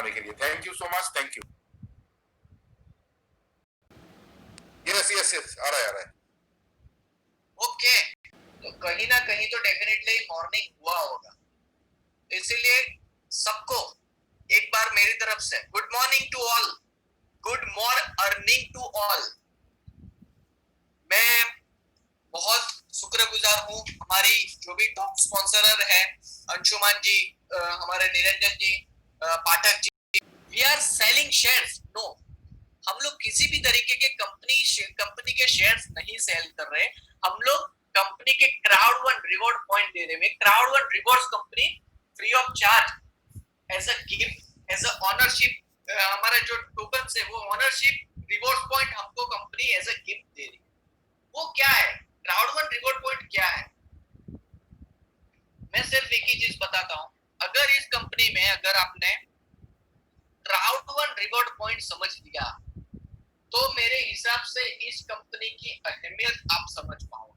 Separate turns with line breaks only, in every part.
सिखाने के लिए। Thank you so much, thank you. Yes yes yes, आ रहा है।
ओके, तो कहीं ना कहीं तो डेफिनेटली मॉर्निंग हुआ होगा, इसीलिए सबको एक बार मेरी तरफ से good morning to all, good morning to all. मैं बहुत शुक्रगुजार हूँ हमारी जो भी टॉप स्पॉन्सरर है, अंशुमान जी, हमारे Niranjan ji, Pathak ji. We are selling shares? No, हम लोग किसी भी तरीके के कंपनी के शेयर्स नहीं सेल कर रहे। हम लोग कंपनी के क्राउड वन रिवॉर्ड पॉइंट दे रहे हैं। Crowd One rewards company free of charge as a gift, as a ownership, हमारा जो टोकन है वो ऑनरशिप रिवॉर्ड पॉइंट हमको कंपनी एज अ गिफ्ट दे रही है। वो क्या है, क्राउड वन रिवॉर्ड पॉइंट क्या है? मैं सिर्फ एक ही चीज बताता हूँ, अगर इस कंपनी में अगर आपने क्राउड वन रिवॉर्ड पॉइंट समझ लिया तो मेरे हिसाब से इस कंपनी की अहमियत आप समझ पाओगे।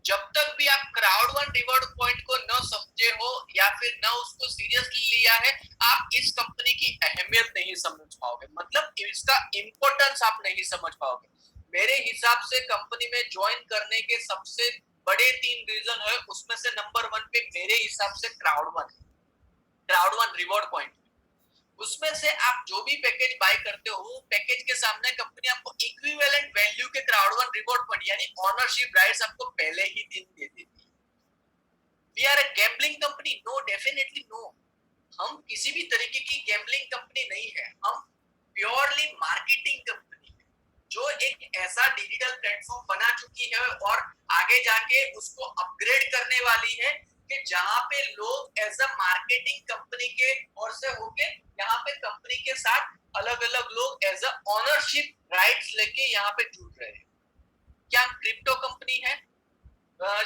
जब तक भी आप क्राउड वन रिवॉर्ड पॉइंट को न समझे हो या फिर न उसको सीरियसली लिया है, आप इस कंपनी की अहमियत नहीं समझ पाओगे, मतलब इसका इंपॉर्टेंस आप नहीं समझ पाओगे। मेरे हिसाब से कंपनी में ज्वाइन करने के सबसे बड़े 3 रीजन है, उसमें से नंबर 1 पे मेरे हिसाब से क्राउड वन रिवॉर्ड पॉइंट। उसमें से आप जो भी पैकेज बाय करते हो, पैकेज के सामने कंपनी आपको इक्विवेलेंट वैल्यू के क्राउड वन रिवॉर्ड पॉइंट यानी ओनरशिप राइट्स आपको पहले ही दिन दे देती है। We are a gambling company? No, definitely no. हम किसी भी तरीके की गैम्बलिंग कंपनी नहीं है, हम प्योरली मार्केटिंग कंपनी है जो एक ऐसा डिजिटल प्लेटफॉर्म बना चुकी है और आगे जाके उसको अपग्रेड करने वाली है कि जहां पे लोग एज अ मार्केटिंग कंपनी के ओर से होके यहाँ पे कंपनी के साथ अलग अलग लोग एज अ ओनरशिप राइट्स लेके यहाँ पे जुड़ रहे हैं। क्या क्रिप्टो कंपनी है?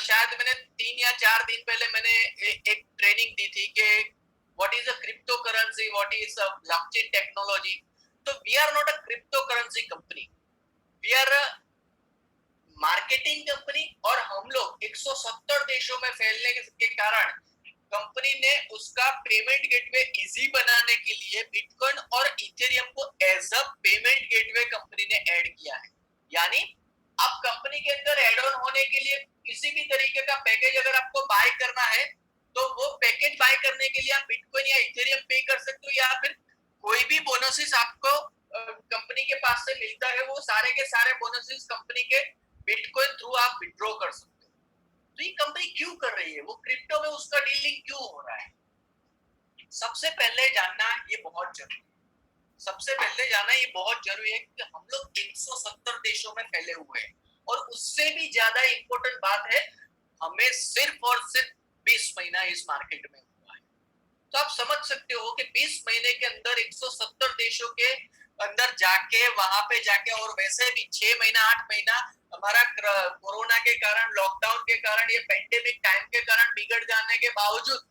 शायद मैंने 3 या 4 दिन पहले मैंने एक ट्रेनिंग दी थी कि what is a crypto currency, what is a blockchain technology. तो we are not a crypto currency company, we are a marketing company. और हम लोग 170 देशों में फैलने के कारण कंपनी ने उसका पेमेंट गेटवे इजी बनाने के लिए बिटकॉइन और इथेरियम को as a payment gateway company ने ऐड किया है। यानी अब कंपनी के अंदर ऐड ऑन होने के लिए किसी भी तरीके का पैकेज अगर आपको बाय करना है तो वो पैकेज बाय करने के लिए आप बिटकॉइन या इथेरियम पे कर सकते हो, या फिर कोई भी बोनसेस आपको कंपनी के पास से मिलता है वो सारे के सारे बोनसेस कंपनी के बिटकॉइन थ्रू आप विड्रॉ कर सकते हो। तो ये कंपनी क्यों कर रही है, वो क्रिप्टो में उसका डीलिंग क्यों हो रहा है? सबसे पहले जानना ये बहुत जरूरी है। सबसे पहले जानना ये बहुत जरूरी है कि हम लोग 170 देशों में फैले हुए हैं और उससे भी ज्यादा इंपॉर्टेंट बात है, हमें सिर्फ और सिर्फ 20 महीना इस मार्केट में हुआ है। तो आप समझ सकते हो कि 20 महीने के अंदर 170 देशों के अंदर जाके वहां पे जाके, और वैसे भी 6 महीना 8 महीना हमारा कोरोना के कारण, लॉकडाउन के कारण, ये पेंडेमिक टाइम के कारण बिगड़ जाने के बावजूद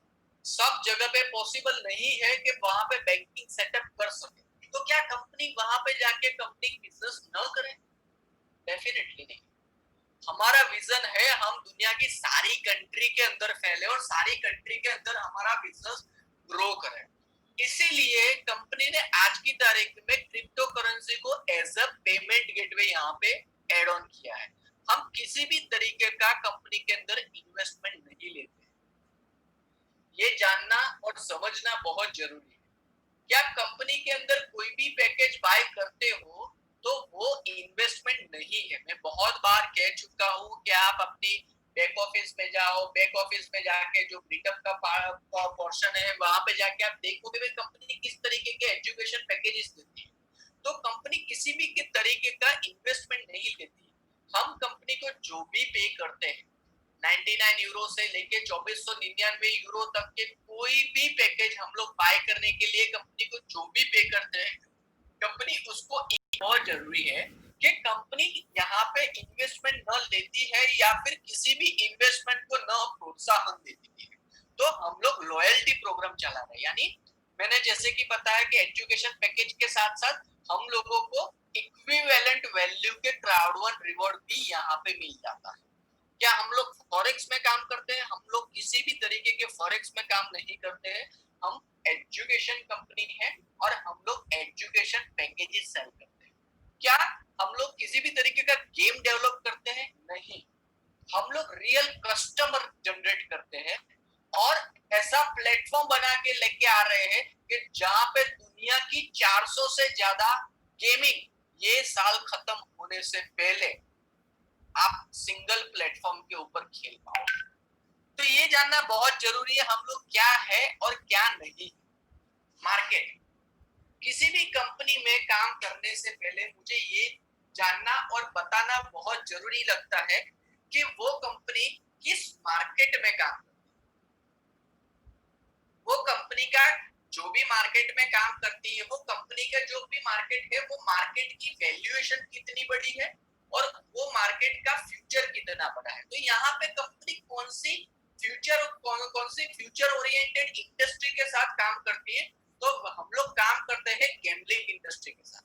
सब जगह पे पॉसिबल नहीं है कि वहां पे बैंकिंग सेटअप कर सके। तो क्या कंपनी वहां पे जाके कंपनी बिजनेस न करे? डेफिनेटली नहीं। हमारा विजन है हम दुनिया की सारी कंट्री के अंदर फैले और सारी कंट्री के अंदर हमारा बिजनेस ग्रो करे। इसीलिए कंपनी ने आज की तारीख में क्रिप्टो करेंसी को एज अ पेमेंट गेटवे यहाँ पे एड ऑन किया है। हम किसी भी तरीके का कंपनी के अंदर इन्वेस्टमेंट नहीं लेते। ये जानना और समझना बहुत जरूरी है कि आप कंपनी के अंदर कोई भी पैकेज बाय करते हो तो वो इन्वेस्टमेंट नहीं है। मैं बहुत बार कह चुका हूँ कि आप अपनी बैक ऑफिस में जाओ, बैक ऑफिस में जाके जो ब्रिटअप का पोर्शन है वहां पे जाके आप देखोगे भाई कंपनी किस तरीके के एजुकेशन पैकेजेस देती है। तो कंपनी किसी भी के तरीके का इन्वेस्टमेंट नहीं लेती। हम कंपनी को जो भी पे करते हैं 99 यूरो से लेके 2499 यूरो तक के कोई भी पैकेज हम लोग बाय करने के लिए कंपनी को जो भी पे करते हैं, कंपनी उसको बहुत जरूरी है कि कंपनी यहाँ पे इन्वेस्टमेंट न लेती है या फिर किसी भी इन्वेस्टमेंट को न प्रोत्साहन देती है। तो हम लोग लॉयल्टी प्रोग्राम चला रहे हैं, यानी मैंने जैसे कि बताया कि एजुकेशन पैकेज के साथ साथ हम लोगों को इक्विवेलेंट वैल्यू के क्राउड वन रिवॉर्ड भी यहाँ पे मिल जाता है। क्या हम लोग फॉरेक्स में काम करते हैं? हम लोग किसी भी तरीके के फॉरेक्स में काम नहीं करते हैं। हम एजुकेशन कंपनी है और कि जहां पे दुनिया की 400 से ज्यादा गेमिंग ये साल खत्म होने से पहले आप सिंगल प्लेटफॉर्म के ऊपर खेल पाओ। तो ये जानना बहुत जरूरी है हम लोग क्या है और क्या नहीं। मार्केट, किसी भी कंपनी में काम करने से पहले मुझे ये जानना और बताना बहुत जरूरी लगता है कि वो कंपनी किस मार्केट में काम करती है। वो कंपनी का जो भी मार्केट में काम करती है, वो कंपनी का जो भी मार्केट है, वो मार्केट की वैल्यूएशन कितनी बड़ी है और वो मार्केट का फ्यूचर कितना बड़ा है। तो यहाँ पे कंपनी कौन सी फ्यूचर ओरिएंटेड इंडस्ट्री के साथ काम करती है। तो हम लोग काम करते हैं गैम्बलिंग इंडस्ट्री के साथ।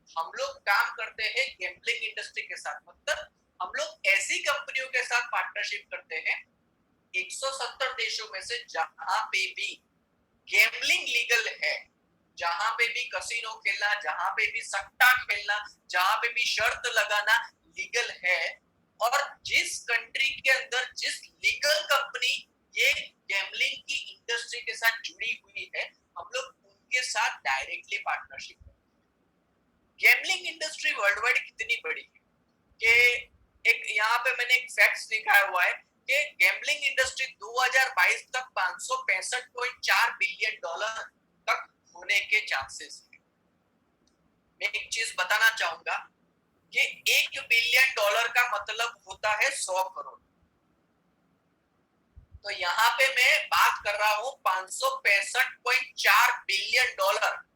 हम लोग काम करते हैं गैम्बलिंग इंडस्ट्री के साथ, मतलब हम लोग ऐसी कंपनियों के साथ पार्टनरशिप करते हैं 170 देशों में से जहां पे भी गैम्बलिंग लीगल है, जहां पे भी कसिनो खेलना, जहां पे भी सट्टा खेलना, जहां पे भी शर्त लगाना लीगल है। और जिस कंट्री के अंदर जिस लीगल कंपनी ये गैम्बलिंग की इंडस्ट्री के साथ जुड़ी हुई है, हम लोग उनके साथ डायरेक्टली पार्टनरशिप करते हैं। गैम्बलिंग इंडस्ट्री वर्ल्ड वाइड कितनी बड़ी है कि एक यहाँ पे मैंने एक फैक्ट्स लिखा हुआ है कि गैम्बलिंग इंडस्ट्री 2022 तक 565.4 बिलियन डॉलर तक होने के चांसेस है। मैं एक चीज बताना चाहूंगा कि 1 बिलियन डॉलर का मतलब होता है 100 करोड़। तो यहाँ पे मैं बात कर रहा हूँ 565.4 बिलियन डॉलर।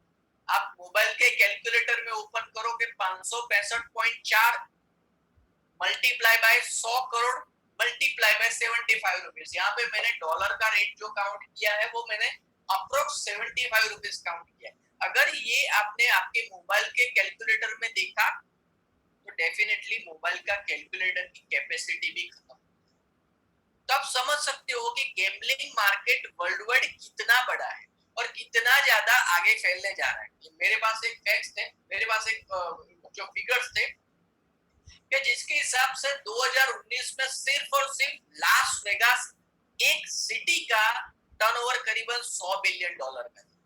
आप मोबाइल के कैलकुलेटर में ओपन करोगे 565.4 multiply by 100 crore multiply by 75 rupees. यहाँ पे मैंने डॉलर का रेट जो काउंट किया है वो मैंने अप्रोक्स 75 रुपीज काउंट किया है। अगर ये आपने आपके मोबाइल के कैलकुलेटर में देखा तो डेफिनेटली मोबाइल का कैलकुलेटर की कैपेसिटी भी खत्म। तब समझ सकते हो कि गैम्बलिंग मार्केट वर्ल्ड वाइड कितना बड़ा है और कितना ज्यादा आगे फैलने जा रहा है। मेरे पास एक फैक्ट्स थे, मेरे पास एक जो फिगर्स थे कि जिसके हिसाब से 2019 में सिर्फ और सिर्फ लास वेगास एक सिटी का टर्नओवर करीबन 100 बिलियन डॉलर का था।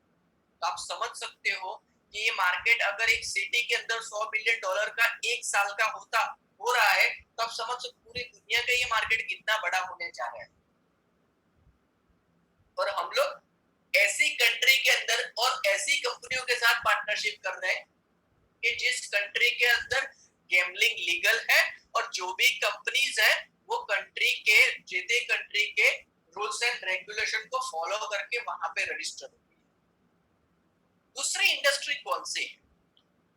तो आप समझ सकते हो कि ये मार्केट अगर एक सिटी के अंदर 100 बिलियन डॉलर का एक साल का हो रहा है तो आप समझ सकते पूरी दुनिया का ये मार्केट कितना बड़ा होने जा रहा है। और हम लोग ऐसी कंट्री के अंदर और ऐसी कंपनियों के साथ पार्टनरशिप कर रहे हैं कि जिस कंट्री के अंदर गैम्बलिंग लीगल है और जो भी कंपनीज है वो कंट्री के रूल्स एंड रेगुलेशन को फॉलो करके वहां पे रजिस्टर होती है। दूसरी इंडस्ट्री कौन सी है?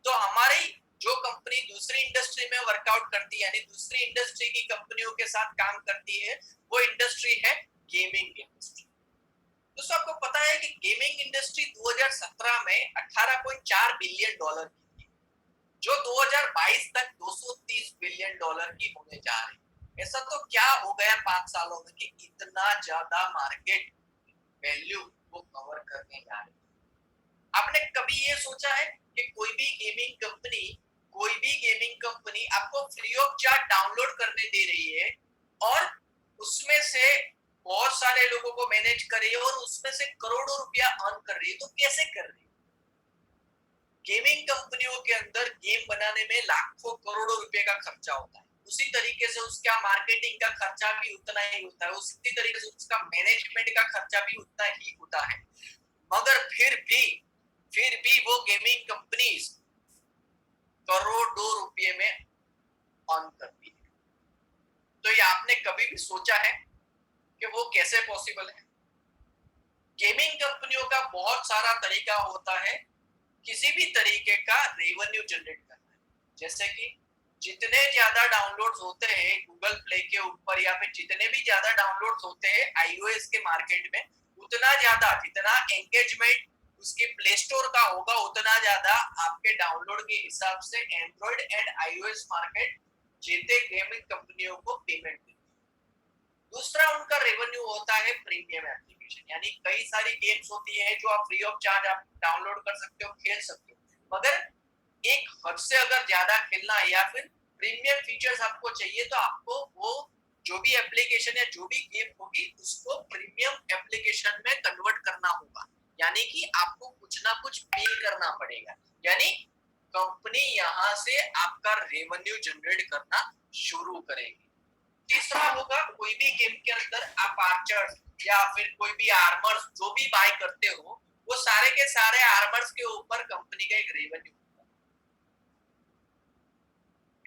तो हमारी जो कंपनी दूसरी इंडस्ट्री में वर्कआउट करती है, यानी दूसरी इंडस्ट्री की कंपनियों के साथ काम करती है, वो इंडस्ट्री है गेमिंग इंडस्ट्री। तो आपको पता है कि गेमिंग इंडस्ट्री 2017 में 18.4 बिलियन डॉलर की थी, जो 2022 तक 230 बिलियन डॉलर की होने जा रही है। ऐसा तो क्या हो गया 5 सालों में कि इतना ज्यादा मार्केट वैल्यू वो कवर करने जा रही है। आपने कभी ये सोचा है कि कोई भी गेमिंग कंपनी आपको फ्री ऑफ चार्ज डाउनलोड करने दे रही है और उसमें से बहुत सारे लोगों को मैनेज कर रही है और उसमें से करोड़ों रुपया अर्न कर रही है, तो कैसे कर रही है? गेमिंग कंपनियों के अंदर गेम बनाने में लाखों करोड़ों रुपए का खर्चा होता है, उसी तरीके से उसका मार्केटिंग का खर्चा भी उतना ही होता है, उसी तरीके से उसका मैनेजमेंट का खर्चा भी उतना ही होता है। मगर फिर भी वो गेमिंग कंपनीज करोड़ों रुपए में अर्न करती है। तो ये आपने कभी भी सोचा है कि वो कैसे पॉसिबल है? गेमिंग कंपनियों का बहुत सारा तरीका होता है किसी भी तरीके का रेवेन्यू जनरेट करना है। जैसे कि जितने ज्यादा डाउनलोड्स होते हैं गूगल प्ले के ऊपर या फिर जितने भी ज्यादा डाउनलोड्स होते हैं आईओएस के मार्केट में, उतना ज्यादा जितना एंगेजमेंट उसके प्ले स्टोर का होगा उतना ज्यादा आपके डाउनलोड के हिसाब से एंड्रॉइड एंड आईओएस मार्केट जीते गेमिंग कंपनियों को पेमेंट देती है। दूसरा उनका रेवेन्यू होता है प्रीमियम एप्लीकेशन, यानी कई सारी गेम्स होती है जो आप फ्री ऑफ चार्ज आप डाउनलोड कर सकते हो, खेल सकते हो, मगर एक हद से अगर ज्यादा खेलना है या फिर प्रीमियम फीचर्स आपको चाहिए तो आपको वो जो भी एप्लीकेशन या जो भी गेम होगी उसको प्रीमियम एप्लीकेशन में कन्वर्ट करना होगा, यानी कि आपको कुछ ना कुछ पे करना पड़ेगा, यानी कंपनी यहाँ से आपका रेवेन्यू जनरेट करना शुरू करेगी। तीसरा होगा, कोई भी गेम के अंदर आप आर्चर्स या फिर कोई भी आर्मर्स जो भी बाय करते हो, वो सारे के सारे आर्मर्स के ऊपर कंपनी का एक रेवेन्यू होता है।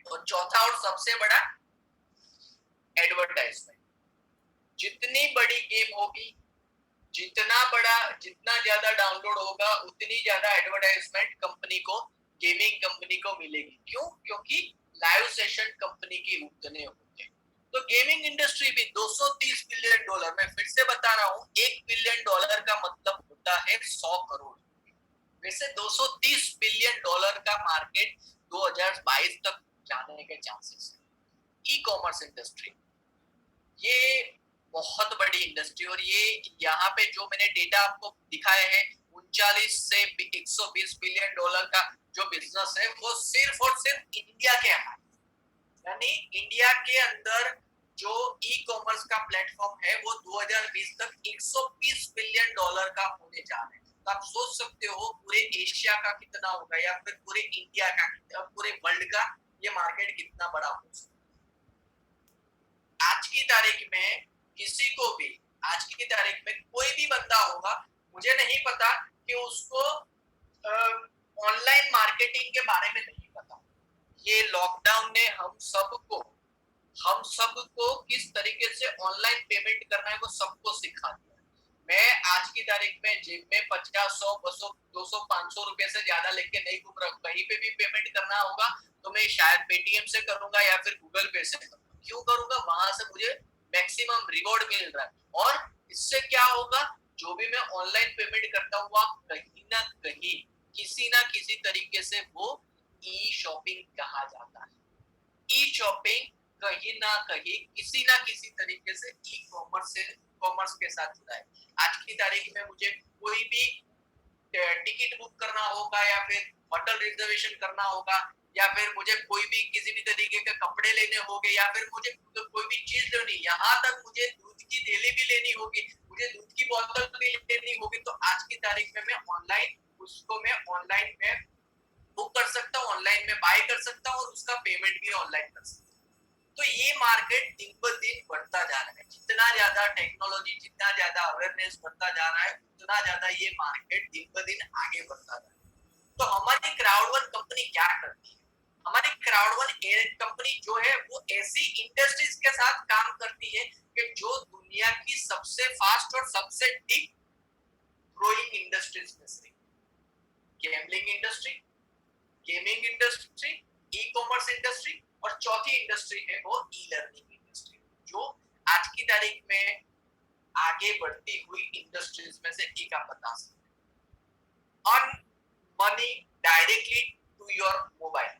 और चौथा और सबसे बड़ा, एडवर्टाइजमेंट। जितनी बड़ी गेम होगी, जितना ज्यादा डाउनलोड होगा, उतनी ज्यादा एडवर्टाइजमेंट कंपनी को, गेमिंग कंपनी को मिलेगी। क्यों? क्योंकि लाइव सेशन कंपनी के उतने होते हैं। तो गेमिंग इंडस्ट्री भी 230 बिलियन डॉलर, मैं फिर से बता रहा हूँ, 1 बिलियन डॉलर का मतलब होता है 100 करोड़। वैसे 230 बिलियन डॉलर का मार्केट 2022 तक जाने के चांसेस है। ई कॉमर्स इंडस्ट्री ये बहुत बड़ी इंडस्ट्री, और ये यहाँ पे जो मैंने डेटा आपको दिखाया है, 39 से 120 बिलियन डॉलर का जो बिजनेस है, वो सिर्फ और सिर्फ इंडिया के है। यानी इंडिया के अंदर जो ई कॉमर्स का प्लेटफॉर्म है, वो 2020 तक 120 बिलियन डॉलर का होने जा रहा है। तो आप सोच सकते हो पूरे एशिया का कितना होगा, या फिर पूरे इंडिया का, पूरे वर्ल्ड का ये मार्केट कितना बड़ा हो सकता है। आज की तारीख में किसी को भी, आज की तारीख में कोई भी बंदा होगा, मुझे नहीं पता कि उसको ऑनलाइन मार्केटिंग के बारे में नहीं पता। ये लॉकडाउन ने हम सबको किस तरीके से ऑनलाइन पेमेंट करना है वो सबको सिखा दिया। मैं आज की तारीख में जेब में 50, 100, 200, 200, 500 रुपए से ज्यादा लेके नहीं घूम रहा हूँ। कहीं पे भी पेमेंट करना होगा तो मैं शायद पेटीएम से करूंगा या फिर गूगल पे से करूंगा। क्यों करूंगा? वहां से मुझे मैक्सिमम रिवॉर्ड मिल रहा है। और इससे क्या होगा, जो भी मैं ऑनलाइन पेमेंट करता हूँ, कहीं ना कहीं किसी ना किसी तरीके से वो ई शॉपिंग कहा जाता है। ई शॉपिंग कहीं ना कहीं किसी ना किसी तरीके से ई कॉमर्स के साथ जुड़ा है। आज की तारीख में मुझे कोई भी टिकट बुक करना होगा, या फिर होटल रिजर्वेशन करना होगा, या फिर मुझे कोई भी किसी भी तरीके के कपड़े लेने होंगे, या फिर मुझे कोई भी चीज लेनी, यहाँ तक मुझे दूध की थैली भी लेनी होगी, मुझे दूध की बोतल भी लेनी होगी, तो आज की तारीख में मैं ऑनलाइन में बुक कर सकता हूँ, ऑनलाइन में बाय कर सकता हूँ, और उसका पेमेंट भी ऑनलाइन कर सकता हूँ। तो ये मार्केट दिन ब दिन बढ़ता जा रहा है। जितना ज्यादा टेक्नोलॉजी, जितना ज्यादा अवेयरनेस बढ़ता जा रहा है, उतना ज्यादा ये मार्केट दिन ब दिन आगे बढ़ता जा रहा है। तो हमारी क्राउड1 कंपनी क्या करती है? हमारी क्राउड1 कंपनी जो है, वो ऐसी इंडस्ट्रीज के साथ काम करती है कि जो दुनिया की सबसे फास्ट और सबसे डीप ग्रोइंग इंडस्ट्रीज में से, gambling industry, gaming industry, e commerce industry, और चौथी इंडस्ट्री है वो ई लर्निंग इंडस्ट्री, जो आज की तारीख में आगे बढ़ती हुई इंडस्ट्रीज में से एक आप बता सकते हैं। Earn money directly to your mobile.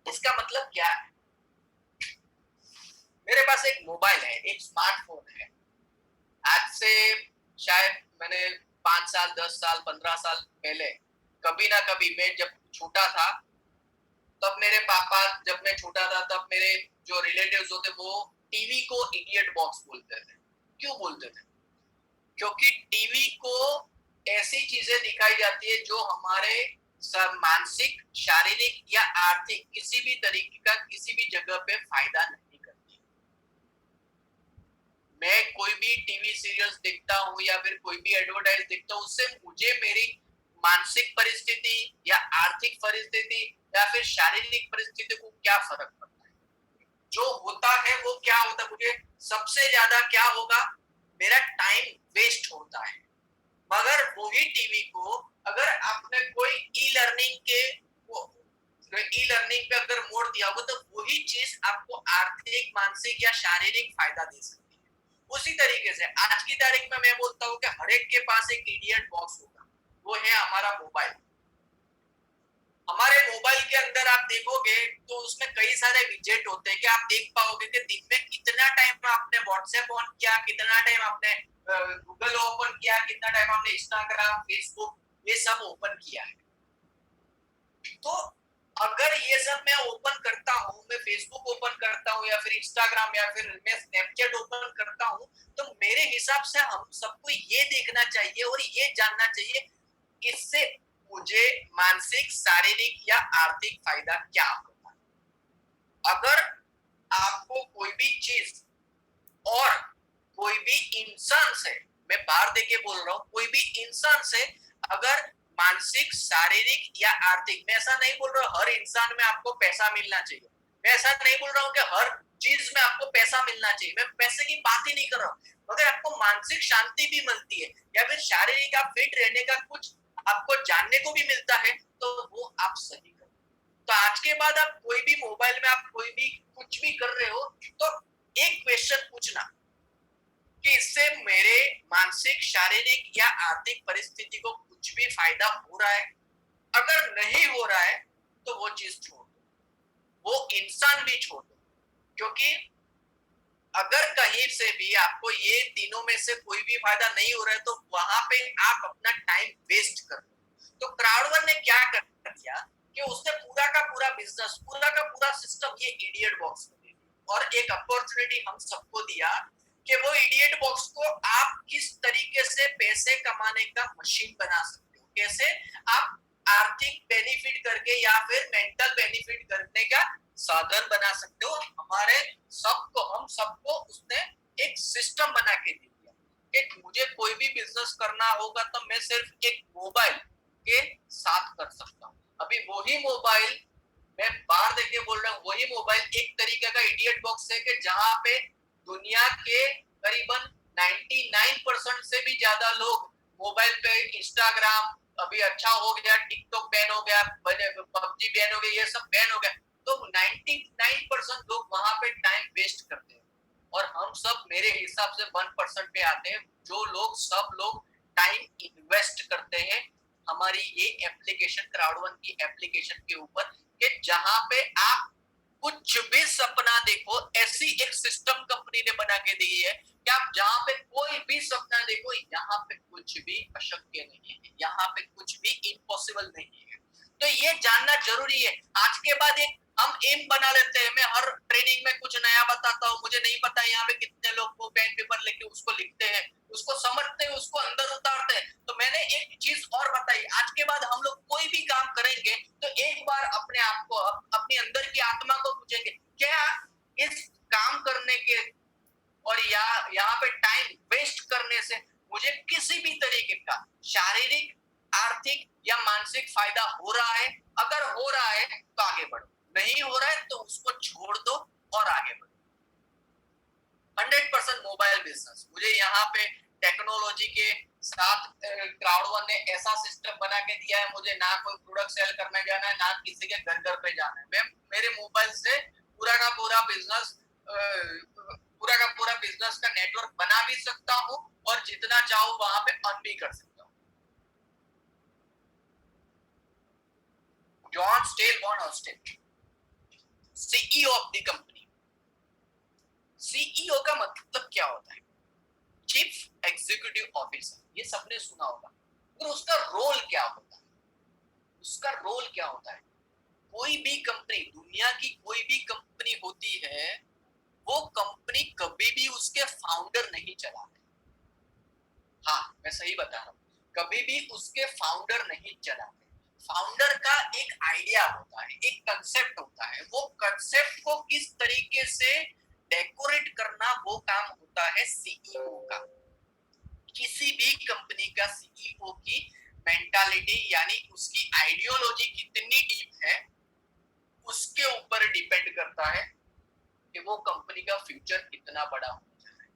इसका मतलब क्या है? मेरे पास एक मोबाइल है, एक स्मार्टफोन है। आज से शायद मैंने 5 साल, 10 साल, 15 साल पहले, कभी ना कभी, मैं जब छोटा था, तब मेरे पापा, जब मैं छोटा था तब मेरे जो रिलेटिव्स होते, वो टीवी को इडियट बॉक्स बोलते थे। क्यों बोलते थे? क्योंकि टीवी को ऐसी चीजें दिखाई जाती है जो हमारे मानसिक, शारीरिक या आर्थिक किसी भी तरीके का किसी भी जगह पे फायदा नहीं करती। मैं कोई भी टीवी सीरियल्स देखता हूँ या फिर कोई भी एडवर्टाइज देखता हूँ, उससे मुझे मेरी मानसिक परिस्थिति या आर्थिक परिस्थिति या फिर शारीरिक परिस्थिति को क्या फर्क पड़ता है? जो होता है वो क्या होता है, मुझे सबसे ज्यादा क्या होगा, मेरा टाइम वेस्ट होता है। मगर वही टीवी को अगर आपने कोई ई लर्निंग पे अगर मोड़ दिया हो, तो वही चीज आपको आर्थिक, मानसिक या शारीरिक फायदा दे सकती है। उसी तरीके से आज की तारीख में मैं बोलता हूँ कि हर एक के पास एक इडियट बॉक्स होगा, वो है हमारा मोबाइल। हमारे मोबाइल के अंदर आप देखोगे तो उसमें कई सारे विजेट होते हैं कि आप देख पाओगे कि दिन में कितना टाइम आपने व्हाट्सएप ऑन किया, कितना टाइम आपने गूगल ओपन किया, कितना टाइम आपने इंस्टाग्राम, फेसबुक, ये सब ओपन किया है। तो अगर ये सब मैं ओपन करता हूँ, मैं फेसबुक ओपन करता हूँ या फिर इंस्टाग्राम या फिर मैं स्नैपचैट ओपन करता हूँ, तो मेरे हिसाब से हम सबको ये देखना चाहिए और ये जानना चाहिए इससे मुझे मानसिक, शारीरिक या आर्थिक फायदा क्या होता है। अगर आपको कोई भी चीज और कोई भी इंसान से, मैं बाहर देके बोल रहा हूँ, कोई भी इंसान से अगर मानसिक, शारीरिक या आर्थिक, मैं ऐसा नहीं बोल रहा हूँ हर इंसान में आपको पैसा मिलना चाहिए, मैं ऐसा नहीं बोल रहा हूँ कि हर चीज में आपको पैसा मिलना चाहिए, मैं पैसे की बात ही नहीं कर रहा हूँ, मगर आपको मानसिक शांति भी मिलती है या फिर शारीरिक आप फिट रहने का कुछ आपको जानने को भी मिलता है, तो वो आप सही करो। तो आज के बाद आप कोई भी मोबाइल में आप कोई भी कुछ भी कर रहे हो, तो एक क्वेश्चन पूछना कि इससे मेरे मानसिक, शारीरिक या आर्थिक परिस्थिति को कुछ भी फायदा हो रहा है। अगर नहीं हो रहा है तो वो चीज छोड़ दो, वो इंसान भी छोड़ दो, क्योंकि अगर कहीं से भी आपको ये तीनों में से कोई भी फायदा नहीं हो रहा है, तो वहां पे आप अपना टाइम वेस्ट कर दो। तो क्राउड ने क्या कर दिया कि उसने पूरा का पूरा बिजनेस, पूरा का पूरा सिस्टम ये इडियट बॉक्स में दे दिया और एक अपॉर्चुनिटी हम सबको दिया कि वो इडियट बॉक्स को आप किस तरीके से पैसे कमाने का मशीन बना सकते हो, कैसे आप आर्थिक बेनिफिट करके या फिर मेंटल बेनिफिट करने का साधन बना सकते हो। हमारे सबको, हम सबको उसने एक सिस्टम बना के दे दिया कि मुझे कोई भी बिजनेस करना होगा तो मैं सिर्फ एक मोबाइल के साथ कर सकता हूँ। अभी वही मोबाइल, मैं बाहर देखे बोल रहा हूँ, वही मोबाइल एक तरीके का इडियट बॉक्स है कि जहां पे दुनिया के करीबन 99% से भी ज्यादा लोग मोबाइल पे इंस्टाग्राम, अभी अच्छा हो गया टिकटॉक बैन हो गया, पबजी बैन हो गया, ये सब बैन हो गया, तो 99% लोग वहां पे टाइम वेस्ट करते हैं और हम सब मेरे हिसाब से 1% पे आते हैं जो लोग, सब लोग टाइम इन्वेस्ट करते हैं हमारी ये एप्लीकेशन, क्राउड1 की एप्लीकेशन के ऊपर, कि जहां पे आप कुछ भी सपना देखो, ऐसी एक सिस्टम कंपनी ने बना के दी है कि आप जहां पे कोई भी सपना देखो, यहाँ पे कुछ भी अशक्य नहीं है, यहाँ पे कुछ भी इम्पॉसिबल नहीं है। तो ये जानना जरूरी है। आज के बाद एक हम एम बना लेते हैं, मैं हर ट्रेनिंग में कुछ नया बताता हूँ, मुझे नहीं पता यहाँ पे कितने लोग वो पेन पेपर लेके उसको लिखते हैं, उसको समझते हैं, उसको अंदर उतारते हैं। तो मैंने एक चीज और बताई, आज के बाद हम लोग कोई भी काम करेंगे तो एक बार अपने आप को, अपने अंदर की आत्मा को पूछेंगे, क्या इस काम करने के और यहाँ पे टाइम वेस्ट करने से मुझे किसी भी तरीके का शारीरिक, आर्थिक या मानसिक फायदा हो रहा है? अगर हो रहा है तो आगे बढ़ो, नहीं हो रहा है तो उसको छोड़ दो और आगे बढ़ो। 100% मोबाइल बिजनेस, मुझे यहाँ पे टेक्नोलॉजी के साथ क्राउड1 ने ऐसा सिस्टम बना के दिया है, मुझे ना कोई प्रोडक्ट सेल करने जाना है, ना किसी के घर घर पे जाना है, मैं मेरे मोबाइल से पूरा का पूरा बिजनेस, पूरा का पूरा बिजनेस का नेटवर्क बना भी सकता हूँ और जितना चाहूँ वहां पे अर्न भी कर सकता हूँ। John Stel Von Ostel, CEO of the company. CEO का मतलब क्या होता है? चीफ एग्जीक्यूटिव ऑफिसर, ये सबने सुना होगा, और उसका रोल क्या होता है? उसका रोल क्या होता है? कोई भी कंपनी, दुनिया की कोई भी कंपनी होती है, वो कंपनी कभी भी उसके फाउंडर नहीं चलाते। हाँ, मैं सही बता रहा हूँ, कभी भी उसके फाउंडर नहीं चलाते। फाउंडर का एक आइडिया होता है, एक कंसेप्ट होता है, वो कंसेप्ट को किस तरीके से डेकोरेट करना, वो काम होता है सीईओ का। किसी भी कंपनी का सीईओ की मेंटालिटी यानी उसकी आइडियोलॉजी कितनी डीप है, उसके ऊपर डिपेंड करता है कि वो कंपनी का फ्यूचर कितना बड़ा हो जाए।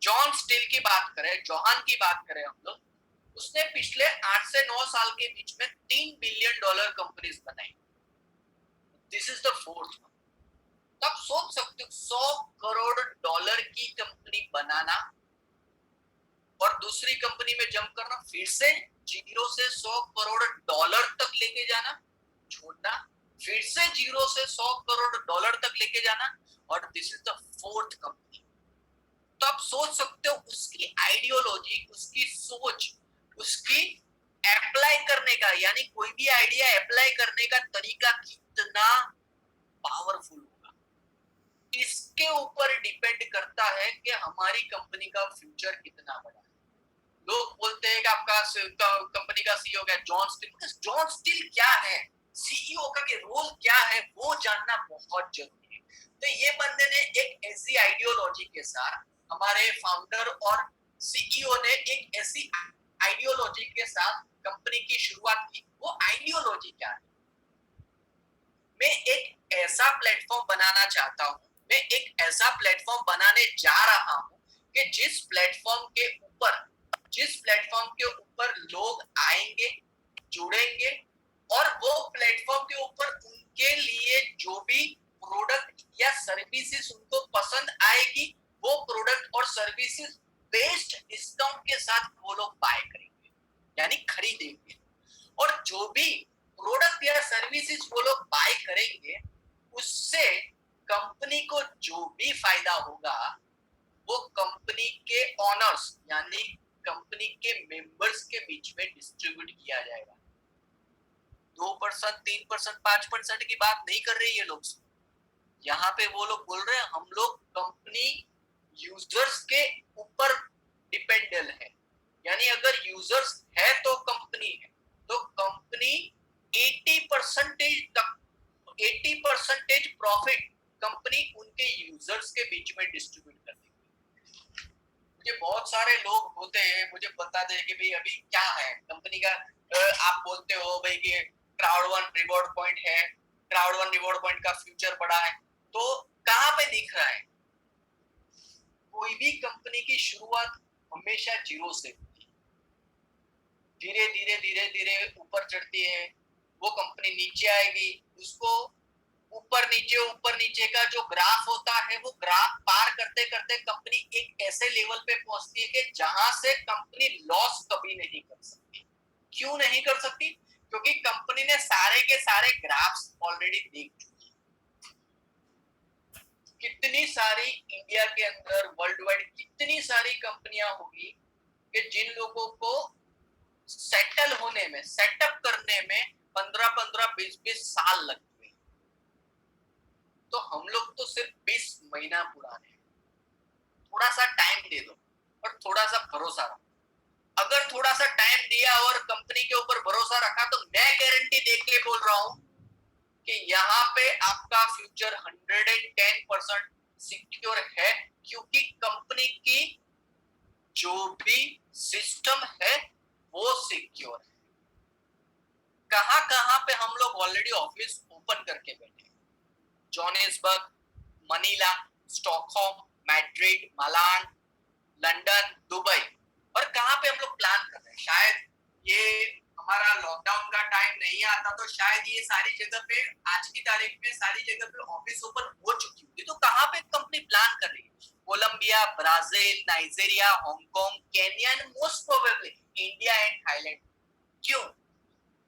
जॉन स्टील की बात करें, जोहान की बात करें हम लोग, उसने पिछले 8 से 9 साल के बीच में $3 बिलियन कंपनीज बनाई। This is the fourth one. तब सोच सकते हो $100 करोड़ की कंपनी बनाना और दूसरी कंपनी में जंप करना, फिर से 0 से $100 करोड़ तक लेके जाना, छोड़ना, फिर से 0 से $100 करोड़ तक लेके जाना, और this is the fourth company. तो आप सोच सकते हो उसकी आइडियोलॉजी, उसकी सोच, उसकी अप्लाई करने करने का, यानी कोई भी आइडिया अप्लाई करने का तरीका कितना पावरफुल होगा, इसके ऊपर डिपेंड करता है कि हमारी कंपनी का फ्यूचर कितना बड़ा है। लोग बोलते हैं कि आपका कंपनी का सीईओ क्या, जॉन स्टील। जॉन स्टील क्या है, सीईओ का के रोल क्या है, वो जानना बहुत जरूरी है। तो ये बंदे ने एक ऐसी आइडियोलॉजी के साथ, हमारे फाउंडर और सीईओ ने एक ऐसी आइडियोलॉजी के साथ कंपनी की शुरुआत की। वो आइडियोलॉजी क्या है? मैं एक ऐसा प्लेटफॉर्म बनाना चाहता हूँ, मैं एक ऐसा प्लेटफॉर्म बनाने जा रहा हूँ कि जिस प्लेटफॉर्म के ऊपर लोग आएंगे, जुड़ेंगे, और वो प्लेटफॉर्म के ऊपर उनके लिए जो भी प्रोडक्ट या सर्विसेज उनको पसंद आएगी, वो प्रोडक्ट और सर्विसेज बेस्ड डिस्काउंट के साथ वो लोग बाय करेंगे, यानी खरीदेंगे। और जो भी प्रोडक्ट या सर्विसेज वो लोग बाय करेंगे, उससे कंपनी को जो भी फायदा होगा वो कंपनी के ऑनर्स यानी कंपनी के मेंबर्स के बीच में डिस्ट्रीब्यूट किया जाएगा। 2%, 3%, 5% की बात नहीं कर रहे ये लोग। यहाँ पे वो लोग बोल रहे हैं हम लोग कंपनी यूजर्स के ऊपर डिपेंडेंट है, यानी अगर यूजर्स है तो कंपनी है, तो कंपनी 80% प्रॉफिट कंपनी उनके यूजर्स के बीच में डिस्ट्रीब्यूट कर देगी। मुझे बहुत सारे लोग होते हैं, मुझे बता दे कि भाई अभी क्या है कंपनी का, आप बोलते हो भाई कि क्राउड वन रिवॉर्ड पॉइंट है, क्राउड वन रिवॉर्ड पॉइंट का फ्यूचर बड़ा है, तो कहाँ पे दिख रहा है? कोई भी कंपनी की शुरुआत हमेशा जीरो से होती है, धीरे धीरे धीरे धीरे ऊपर चढ़ती है, वो कंपनी नीचे आएगी, उसको ऊपर नीचे का जो ग्राफ होता है, वो ग्राफ पार करते करते कंपनी एक ऐसे लेवल पे पहुंचती है कि जहां से कंपनी लॉस कभी नहीं कर सकती। क्यों नहीं कर सकती? क्योंकि कंपनी ने सारे के सारे ग्राफ्स ऑलरेडी देख चुकी। कितनी सारी इंडिया के अंदर वर्ल्ड वाइड कितनी सारी कंपनियां होगी कि जिन लोगों को सेटल होने में, सेटअप करने में 15-15, 20-20 साल लगते हैं, तो हम लोग तो सिर्फ 20 महीना पुराने हैं। थोड़ा सा टाइम दे दो और थोड़ा सा भरोसा रखो। अगर थोड़ा सा टाइम दिया और कंपनी के ऊपर भरोसा रखा, तो मैं गारंटी दे के बोल रहा हूं कि यहाँ पे आपका फ्यूचर 110% सिक्योर है, क्योंकि कंपनी की जो भी सिस्टम है वो सिक्योर है। कहां पे हम लोग ऑलरेडी ऑफिस ओपन करके बैठे हैं? जोहानिसबर्ग, मनीला, स्टॉकहोम, मैड्रिड, मिलान, लंदन, दुबई, और कहां पे हम लोग प्लान कर रहे हैं। शायद ये हमारा लॉकडाउन का टाइम नहीं आता तो शायद ये सारी जगह पे आज की तारीख में सारी जगह पे ऑफिस ओपन हो चुकी होगी। तो कहां पे कंपनी प्लान कर रही है? Colombia, Brazil, Nigeria, Hong Kong, Kenya and most probably India and Thailand. क्यों?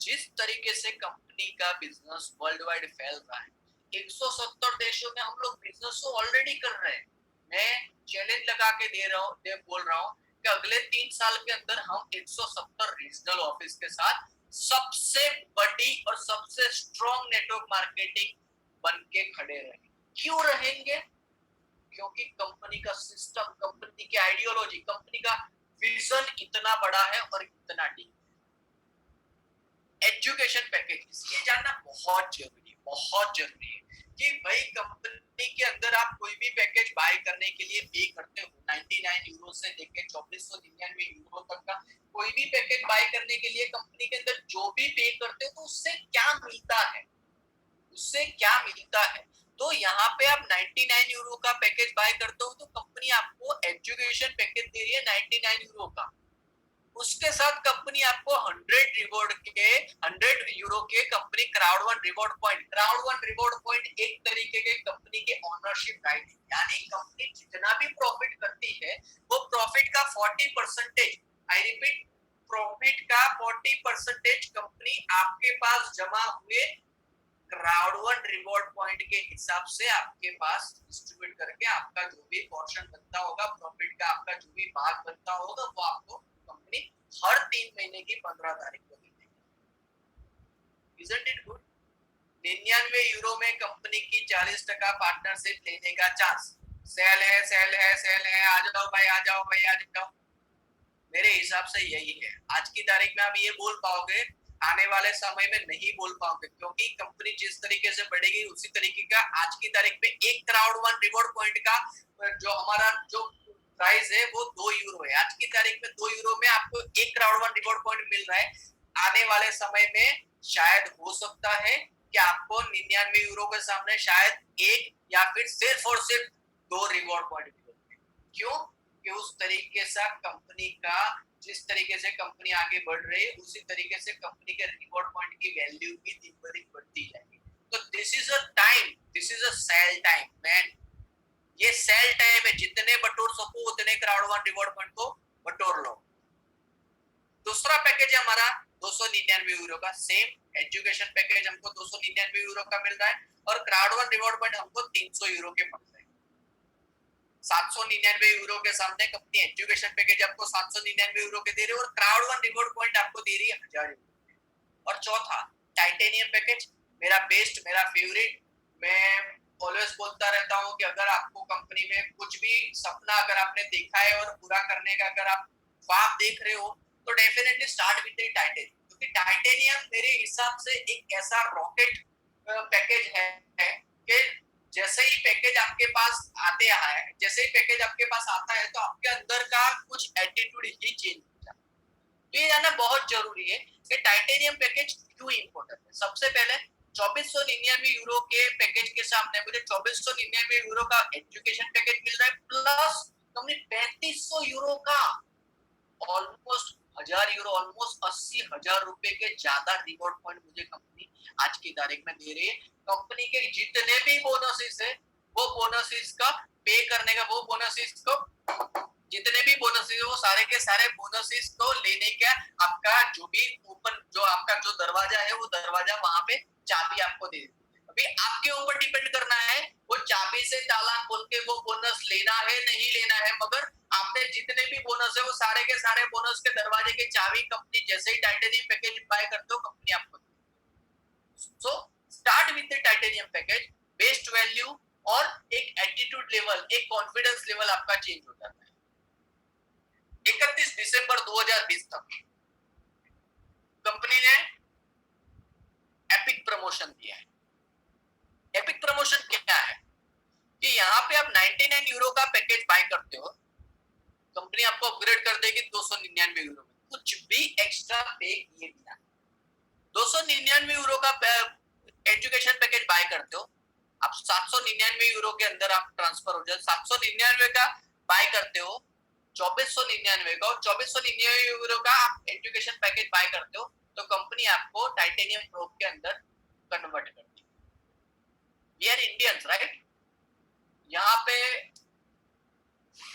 जिस तरीके से कंपनी का बिजनेस वर्ल्ड वाइड फैल रहा है, 170 देशों में हम लोग बिजनेस तो ऑलरेडी कर रहे हैं। मैं चैलेंज लगा के बोल रहा हूँ कि अगले 3 साल के अंदर हम 170 रीजनल ऑफिस के साथ सबसे बड़ी और सबसे स्ट्रॉन्ग नेटवर्क मार्केटिंग बन के खड़े रहेंगे। क्यों रहेंगे? क्योंकि कंपनी का सिस्टम, कंपनी की आइडियोलॉजी, कंपनी का विजन इतना बड़ा है और इतना डीप। एजुकेशन पैकेजेस, ये जानना बहुत जरूरी है कि भाई कंपनी के अंदर आप कोई भी पैकेज बाय करने के लिए पे करते हो, 99 यूरो से लेकर 2499 यूरो तक का कोई भी पैकेज बाय करने के लिए कंपनी के अंदर जो भी पे करते हो, तो उससे क्या मिलता है? तो यहाँ पे आप 99 यूरो का पैकेज बाय करते हो तो कंपनी आपको एजुकेशन पैकेज दे रही है 99 यूरो का। उसके साथ कंपनी आपको 100 यूरो के company crowd One reward point एक तरीके के कंपनी के ऑनरशिप राइट, यानी कंपनी जितना भी प्रॉफिट करती है वो प्रॉफिट का 40%, आई रिपीट, प्रॉफिट का 40% कंपनी आपके पास जमा हुए क्राउड वन रिवॉर्ड पॉइंट के हिसाब से आपके पास डिस्ट्रीब्यूट करके आपका जो भी पोर्शन बनता होगा प्रॉफिट का, आपका जो भी भाग बनता होगा, वो आपको कंपनी हर 3 महीने की 15 तारीख को देगी। Isn't it good? 99 यूरो में कंपनी की 40% पार्टनरशिप लेने का चांस। सेल है, सेल है, सेल है, आ जाओ भाई, आ जाओ भाई, आ जाओ। मेरे हिसाब से यही है। आज की तारीख में आप ये बोल पाओगे, आने वाले समय में नहीं बोल पाओगे, क्योंकि कंपनी जिस तरीके से बढ़ेगी उसी तरीके का आज की तारीख में एक क्राउड वन रिवॉर्ड पॉइंट का जो हमारा जो प्राइस है वो 2 यूरो है। आज की तारीख में 2 यूरो में आपको एक क्राउड वन रिवॉर्ड पॉइंट मिल रहा है। आने वाले समय में शायद हो सकता है कि आपको 99 यूरो के सामने शायद एक या फिर सिर्फ और सिर्फ 2 रिवॉर्ड पॉइंट मिलेंगे। क्यों? कि उस तरीके से कंपनी का जिस तरीके से कंपनी आगे बढ़ रही है उसी तरीके से कंपनी के रिवॉर्ड पॉइंट की वैल्यू भी दिन ब दिन बढ़ती जाएगी। तो this is a time, this is a sale time man. ये सेल टाइम है, जितने बटोर सको उतने क्राउड वन रिवॉर्ड पॉइंट को बटोर लो। दूसरा पैकेज है हमारा 299 यूरो का। सेम एजुकेशन पैकेज हमको 299 यूरो का मिल रहा है और क्राउड वन रिवॉर्ड पॉइंट हमको 300 यूरो के मिल रहे हैं। 799 यूरो के सामने कंपनी एजुकेशन पैकेज आपको 799 यूरो के दे रही है और क्राउड वन रिवॉर्ड पॉइंट आपको दे रही है 1000 यूरो। और चौथा टाइटेनियम पैकेज, मेरा बेस्ट, मेरा फेवरेट। मैं ऑलवेज बोलता रहता हूँ कि अगर आपको कंपनी में कुछ भी सपना अगर आपने देखा है और पूरा करने का अगर आप ख्वाब देख रहे हो तो definitely start with the titanium, क्योंकि टाइटेनियम मेरे हिसाब से एक ऐसा रॉकेट पैकेज है कि जैसे ही पैकेज आपके पास आते है, जैसे ही पैकेज आपके पास आता है तो आपके अंदर का कुछ एटीट्यूड ही चेंज हो जाता है। तो ये जानना बहुत जरूरी है कि टाइटेनियम पैकेज क्यों इंपॉर्टेंट है। सबसे पहले 2499 यूरो के पैकेज के सामने मुझे 2499 यूरो का एजुकेशन पैकेज मिल रहा है, प्लस कंपनी 3500 यूरो का ऑलमोस्ट 1000 यूरो, ऑलमोस्ट 80,000 रुपए के ज्यादा रिवॉर्ड पॉइंट मुझे कंपनी आज की तारीख में दे रही है। कंपनी के जितने भी बोनसेस है वो बोनसेस का पे करने का, वो बोनसेस को जितने भी बोनसेस है वो सारे के सारे बोनसेस को लेने का आपका जो भी ओपन जो आपका जो दरवाजा है वो दरवाजा वहां पे चाबी आपको दे देती है। अभी आपके ऊपर डिपेंड करना है वो चाबी से ताला खोल के वो बोनस लेना है नहीं लेना है, मगर आपने जितने भी बोनस है वो सारे के सारे बोनस के दरवाजे के चाबी कंपनी जैसे ही टाइटेनियम पैकेज बाय करते हो कंपनी आपको। So start with the titanium package, best value और एक एटीट्यूड लेवल, एक कॉन्फिडेंस लेवल आपका चेंज हो जाता है। 31 दिसंबर 2020 तक कंपनी ने एपिक प्रमोशन दिया है। एपिक प्रमोशन क्या है कि यहाँ पे आप 99 यूरो का पैकेज बाय करते हो, कंपनी आपको अपग्रेड कर देगी 299 यूरो में, कुछ भी एक्स्ट्रा पे किए बिना। 299 यूरो का एजुकेशन पैकेज बाय करते हो, आप 799 यूरो के अंदर आप ट्रांसफर हो जाए, 799 का बाय करते हो 2499 का, और 2499 यूरो का आप एजुकेशन पैकेज बाय करते हो तो कंपनी आपको टाइटेनियम प्रोब के अंदर कन्वर्ट करती है। वी आर इंडियंस राइट, यहाँ पे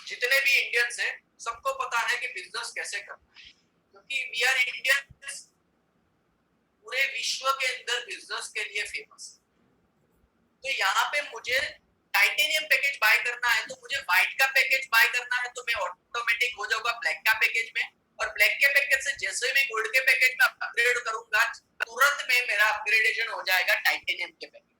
जितने भी इंडियंस हैं सबको पता है कि बिजनेस कैसे करना है, क्योंकि वी आर इंडियंस पूरे विश्व के अंदर बिजनेस के लिए फेमस है। तो यहाँ पे मुझे टाइटेनियम पैकेज बाय करना है तो मुझे व्हाइट का पैकेज बाय करना है तो मैं ऑटोमेटिक हो जाऊंगा ब्लैक का पैकेज में, और ब्लैक के पैकेज से जैसे मैं गोल्ड के पैकेज में अपग्रेड करूंगा तुरंत में मेरा अपग्रेडेशन हो जाएगा टाइटेनियम के पैकेज।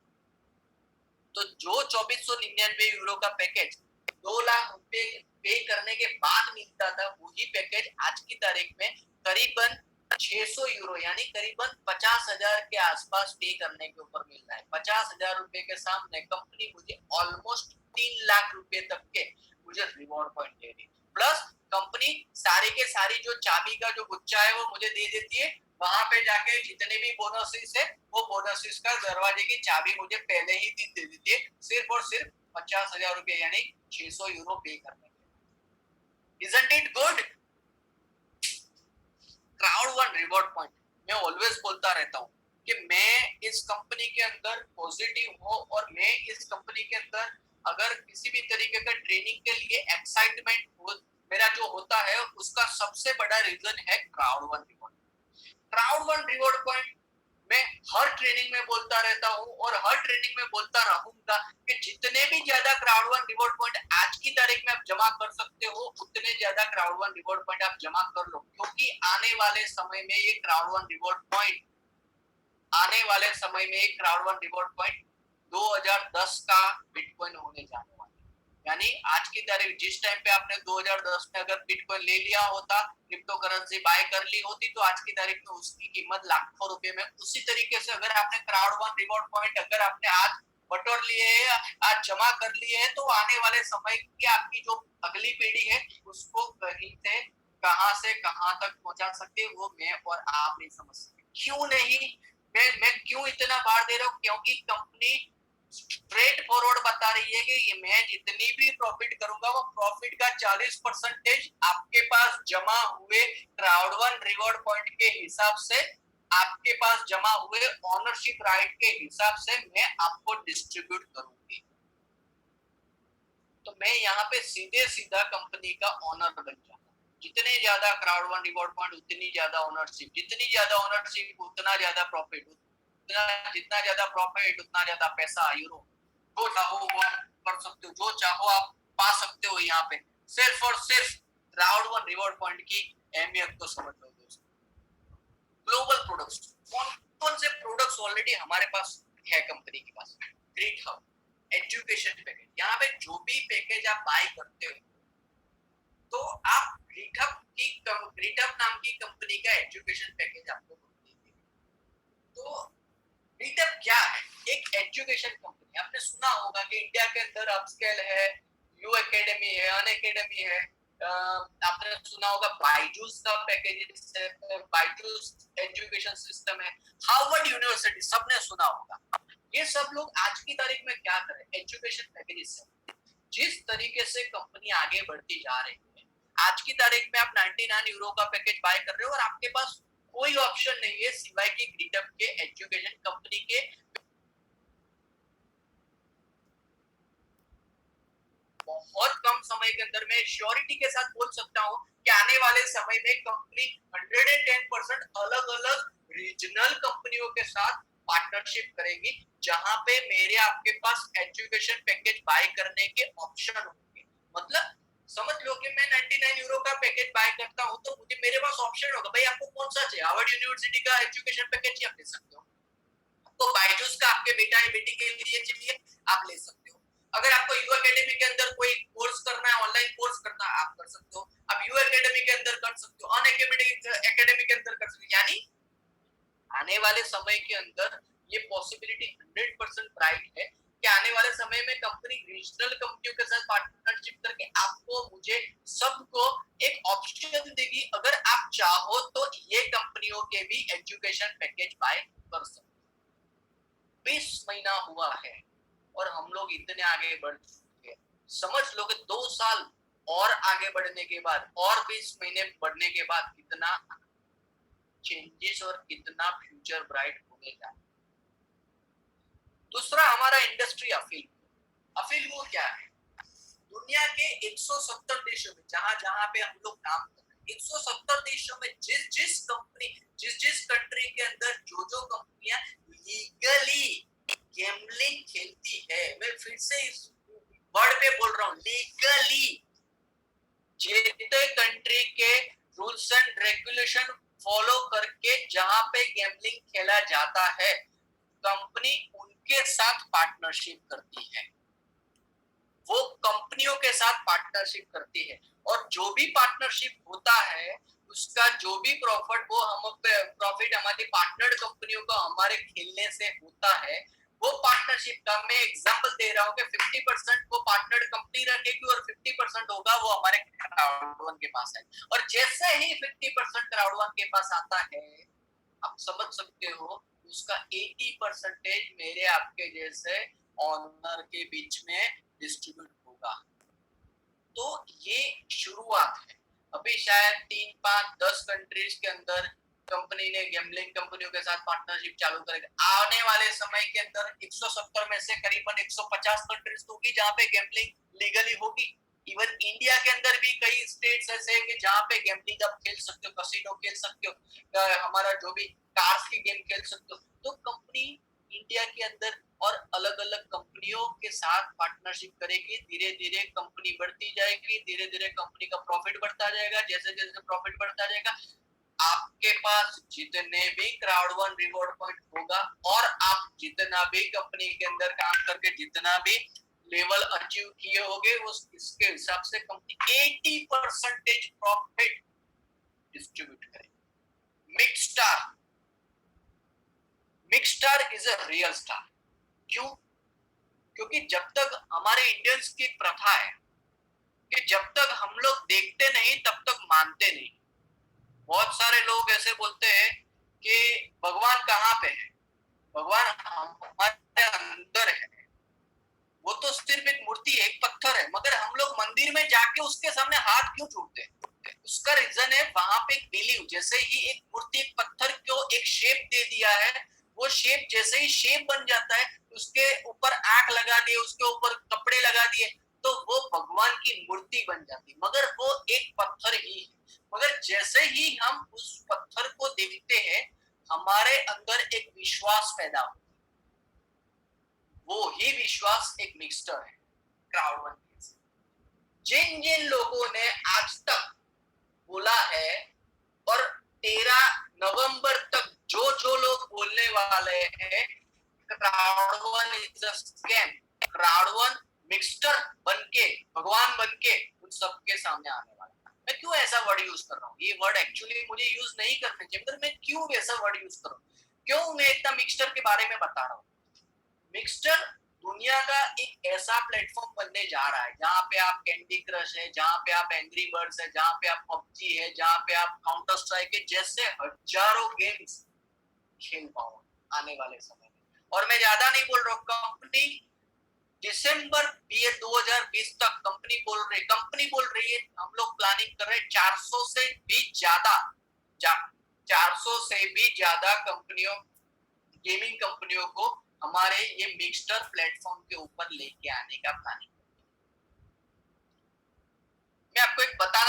तो जो 2499 यूरो का पैकेज 2 लाख रुपए पे करने के बाद मिलता था वही पैकेज आज की तारीख में करीबन 600 यूरो यानी करीबन 50,000 के आसपास पे करने के ऊपर मिल रहा है। 50,000 रुपए के सामने कंपनी मुझे ऑलमोस्ट 3 लाख रुपए तक के मुझे रिवॉर्ड पॉइंट दे रही है, प्लस कंपनी सारी के सारी जो चाबी का जो गुच्छा है वो मुझे दे देती है। वहां पे जाके जितने भी बोनसेस है वो बोनसेस का दरवाजे की चाबी मुझे पहले ही दिन दे देती है, सिर्फ और सिर्फ 50,000 रुपए यानी 600 यूरो पे करने के। Isn't it good? Crowd One reward point, मैं ऑलवेज बोलता रहता हूँ कि मैं इस कंपनी के अंदर पॉजिटिव हूँ और मैं इस कंपनी के अंदर अगर किसी भी तरीके का ट्रेनिंग के लिए एक्साइटमेंट हो मेरा जो होता है उसका सबसे बड़ा रीजन है crowd One reward. Crowd One reward point मैं हर ट्रेनिंग में बोलता रहता हूँ और हर ट्रेनिंग में बोलता रहूंगा कि जितने भी ज्यादा क्राउड वन रिवॉर्ड पॉइंट आज की तारीख में आप जमा कर सकते हो उतने ज्यादा क्राउड वन रिवॉर्ड पॉइंट आप जमा कर लो, क्योंकि आने वाले समय में ये क्राउड वन रिवॉर्ड पॉइंट आने वाले समय में क्राउड वन रिवॉर्ड पॉइंट 2010 का बिटकॉइन होने जाने वाला है। यानी आज की तारीख जिस टाइम पे आपने 2010 में अगर बिटकॉइन ले लिया होता, क्रिप्टो करेंसी बाय कर ली होती, तो आज की तारीख में उसकी कीमत लाखों रुपए में। उसी तरीके से अगर आपने क्राउड वन रिवॉर्ड पॉइंट अगर आपने आज बटोर लिए है, आज जमा कर लिए है, तो आने वाले समय की आपकी जो अगली पीढ़ी है उसको कहीं से कहां तक पहुंचा सकते हैं, वो मैं और आप नहीं समझ सकते। क्यों नहीं? मैं क्यों इतना बार दे रहा हूँ? क्योंकि कंपनी स्ट्रेट फॉरवर्ड बता रही है कि ये मैं जितनी भी प्रॉफिट करूंगा वो प्रॉफिट का 40% आपके पास जमा हुए क्राउड वन रिवॉर्ड पॉइंट के हिसाब से, आपके पास जमा हुए ओनरशिप राइट के हिसाब से मैं आपको डिस्ट्रीब्यूट करूंगी। तो मैं यहाँ पे सीधे सीधा कंपनी का ओनर बन जाता। जितने ज्यादा क्राउड वन रिवॉर्ड पॉइंट उतनी ज्यादा ओनरशिप, जितनी ज्यादा ओनरशिप उतना ज्यादा प्रॉफिट, जितना ज्यादा प्रॉफिट उतना ज्यादा पैसा। यूरो जो चाहो वो आप कर सकते हो, जो चाहो आप पा सकते हो। यहाँ पे सिर्फ और सिर्फ क्राउड वन रिवॉर्ड पॉइंट की अहमियत को समझ लो दोस्तों। ग्लोबल प्रोडक्ट्स, कौन से प्रोडक्ट्स ऑलरेडी हमारे पास है कंपनी के पास? GitHub, education package. यहाँ पे जो भी पैकेज आप बाय करते हो तो आप GitHub नाम की कंपनी का एजुकेशन पैकेज आपको देंगे। तो GitHub क्या है? एक एजुकेशन कंपनी। आपने सुना होगा कि इंडिया के अंदर अपस्केल है, यू एकेडमी है, अन एकेडमी है। आपने सुना होगा बायजूस का पैकेज है, बायजूस एजुकेशन सिस्टम है, हार्वर्ड यूनिवर्सिटी, सबने सुना होगा। ये सब लोग आज की तारीख में क्या करें? एजुकेशन पैकेजेस से जिस तरीके से कंपनी आगे बढ़ती जा रही है, आज की तारीख में आप 99 यूरो का पैकेज बाय कर रहे हो और आपके पास कोई ऑप्शन नहीं है सिवाय कि GitHub के एजुकेशन कंपनी के बहुत कम समय के अंदर मैं श्योरिटी के साथ बोल सकता हूँ कि आने वाले समय में कंपनी 110% अलग अलग रीजनल कंपनियों के साथ पार्टनरशिप करेगी, जहां पे मेरे आपके पास एजुकेशन पैकेज बाय करने के ऑप्शन होंगे। मतलब समझ लो कि मैं 99 यूरो का पैकेज बाय करता हूं तो मुझे मेरे पास ऑप्शन होगा, भाई आपको कौन सा चाहिए? हार्वर्ड यूनिवर्सिटी का एजुकेशन पैकेज आप ले सकते हो, आपको बायजूस का आपके बेटा या बेटी के लिए चाहिए आप ले सकते हो, अगर आपको यू एकेडमी के अंदर कोई कोर्स करना है, ऑनलाइन कोर्स करना है, आप कर सकते हो, आप यू एकेडमी के अंदर कर सकते हो, अन एकेडमी के अंदर कर सकते हो। यानी आने वाले समय के अंदर ये पॉसिबिलिटी 100% ब्राइट है कि आने वाले समय में कंपनी रीजनल कंपनियों के साथ पार्टनरशिप करके आपको, मुझे, सबको एक ऑप्शन देगी। अगर आप चाहो तो ये कंपनियों के भी एजुकेशन पैकेज बाय कर सकते हो। 20 महीना हुआ है और हम लोग इतने आगे बढ़ चुके हैं। समझ लो कि 2 साल और आगे बढ़ने के बाद और 20 महीने बढ़ने के बाद कितना चेंजेस और कितना फ्यूचर ब्राइट होने जा रहा है। दूसरा हमारा इंडस्ट्री अफील वो क्या है? दुनिया के 170 देशों में जहां पे हम लोग काम कर रहे हैं, 170 देशों में जिस कंट्री के अंदर जो कंपनियां लीगली गैम्बलिंग खेलती है, मैं फिर से इस वर्ड पे बोल रहा हूँ, लीगली, जितने कंट्री के रूल्स एंड रेगुलेशन फॉलो करके जहां पे गैम्बलिंग खेला जाता है, कंपनी उनके साथ पार्टनरशिप करती है, वो कंपनियों के साथ पार्टनरशिप करती है। और जो भी पार्टनरशिप होता है उसका जो भी प्रॉफिट हमारी पार्टनर कंपनियों का हमारे खेलने से होता है, वो पार्टनरशिप का मैं एग्जांपल दे रहा हूँ कि 50% वो पार्टनर कंपनी रखेगी और 50% होगा वो हमारे क्राउड वन के पास है। और जैसे ही 50% क्राउड वन के पास आता है, आप समझ सकते हो उसका 80% मेरे आपके जैसे ऑनर के बीच में डिस्ट्रीब्यूट होगा। तो ये शुरुआत है। अभी शायद 3, 5, 10 कंट्रीज के अंदर कंपनी ने गैम्बलिंग कंपनियों के साथ पार्टनरशिप चालू करेगा। आने वाले समय के अंदर 170 में से करीबन 150 कंट्रीज होगी जहां पे गैम्बलिंग लीगली होगी। इवन इंडिया के अंदर भी कई स्टेट्स ऐसे हैं कि जहां पे गैम्बलिंग आप खेल सकते हो, कैसीनो खेल सकते हो, हमारा जो भी कार्स की गेम खेल सकते हो। तो कंपनी इंडिया के अंदर और अलग अलग कंपनियों के साथ पार्टनरशिप करेगी, धीरे धीरे कंपनी बढ़ती जाएगी, धीरे धीरे कंपनी का प्रॉफिट बढ़ता जाएगा। जैसे जैसे प्रॉफिट बढ़ता जाएगा, आपके पास जितने भी क्राउड वन रिवॉर्ड पॉइंट होगा और आप जितना भी कंपनी के अंदर काम करके जितना भी लेवल अचीव किए होगे उस इसके हिसाब से कंपनी 80% प्रॉफिट डिस्ट्रीब्यूट करेगी। Mix star is a real star. क्यों? क्योंकि जब तक हमारे इंडियंस की प्रथा है कि जब तक हम लोग देखते नहीं तब तक मानते नहीं। बहुत सारे लोग ऐसे बोलते हैं कि भगवान कहाँ पे है, भगवान हमारे अंदर है, वो तो सिर्फ एक मूर्ति है, एक पत्थर है, मगर हम लोग मंदिर में जाके उसके सामने हाथ क्यों जोड़ते हैं? उसका रीजन है वहां पे एक बिलीव, जैसे ही एक मूर्ति एक पत्थर को एक शेप दे दिया है, वो शेप जैसे ही शेप बन जाता है, उसके ऊपर आंख लगा दिए, उसके ऊपर कपड़े लगा दिए, तो वो भगवान की मूर्ति बन जाती, मगर वो एक पत्थर ही है। मगर जैसे ही हम उस पत्थर को देखते हैं, हमारे अंदर एक विश्वास पैदा होता है, वो ही विश्वास एक मिक्सचर है क्राउड वन। जिन जिन लोगों ने आज तक बोला है और 13 नवंबर तक जो जो लोग बोलने वाले हैं Crowd one is a scam, crowd one mixture बनके भगवान बनके उन सबके सामने आने वाला है। मैं क्यों ऐसा वर्ड यूज कर रहा हूँ? ये वर्ड एक्चुअली मुझे यूज नहीं करना चाहिए, मगर मैं क्यों ऐसा वर्ड यूज कर रहा हूँ? क्यों मैं इतना मिक्सचर के बारे में बता रहा हूँ? मिक्सचर दुनिया का एक ऐसा प्लेटफॉर्म बनने जा रहा है जहां पे आप कैंडी क्रश है, जहां पे आप एंग्री बर्ड्स है, जहां पे आप पबजी है, जहां पे आप काउंटर स्ट्राइक है, जैसे हजारों गेम्स खेल पाओ आने वाले समय में। और मैं ज्यादा नहीं बोल रहा हूँ, कंपनी दिसंबर 2020 तक कंपनी बोल रही है हम लोग प्लानिंग कर रहे हैं 400 से भी ज्यादा कंपनियों, गेमिंग कंपनियों को हमारे ये मिक्सचर प्लेटफॉर्म के ऊपर लेके आने का प्लानिंग। मैं आपको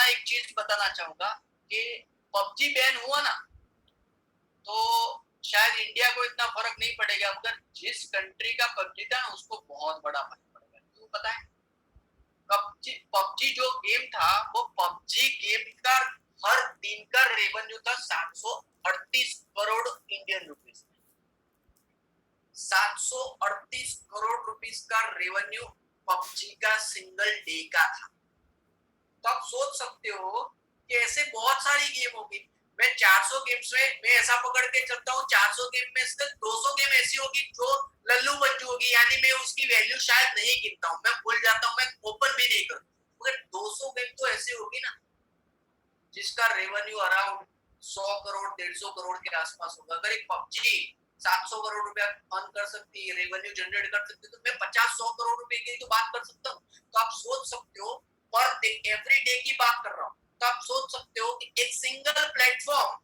एक चीज बताना चाहूंगा कि पबजी बैन हुआ ना, तो शायद इंडिया को इतना फर्क नहीं पड़ेगा, मगर जिस कंट्री का पबजी था उसको बहुत बड़ा फर्क पड़ेगा। क्यों पता है? पबजी जो गेम था, वो पबजी गेम का हर दिन का रेवेन्यू था 738 crore Indian rupees. 738 crore rupees का रेवेन्यू पबजी का सिंगल डे का था। तो आप सोच सकते हो कि ऐसे बहुत सारी गेम होगी। मैं 400 गेम्स में मैं ऐसा पकड़ के चलता हूँ, 400 गेम में से 200 गेम ऐसी होगी जो लल्लू बच्चू होगी, यानी मैं उसकी वैल्यू शायद नहीं गिनता हूँ, मैं भूल जाता हूँ, मैं ओपन भी नहीं करता। मगर 200 गेम तो ऐसी होगी ना जिसका रेवेन्यू अराउंड 100 करोड़ 150 करोड़ के आसपास होगा। अगर एक पबजी 700 करोड़ रुपया अर्न कर सकती है, रेवेन्यू जनरेट कर सकती है, तो मैं 50-100 करोड़ रुपए की तो बात कर सकता हूँ। तो आप सोच सकते हो, पर डे एवरी डे की बात कर रहा हूँ, तो आप सोच सकते हो कि एक सिंगल प्लेटफॉर्म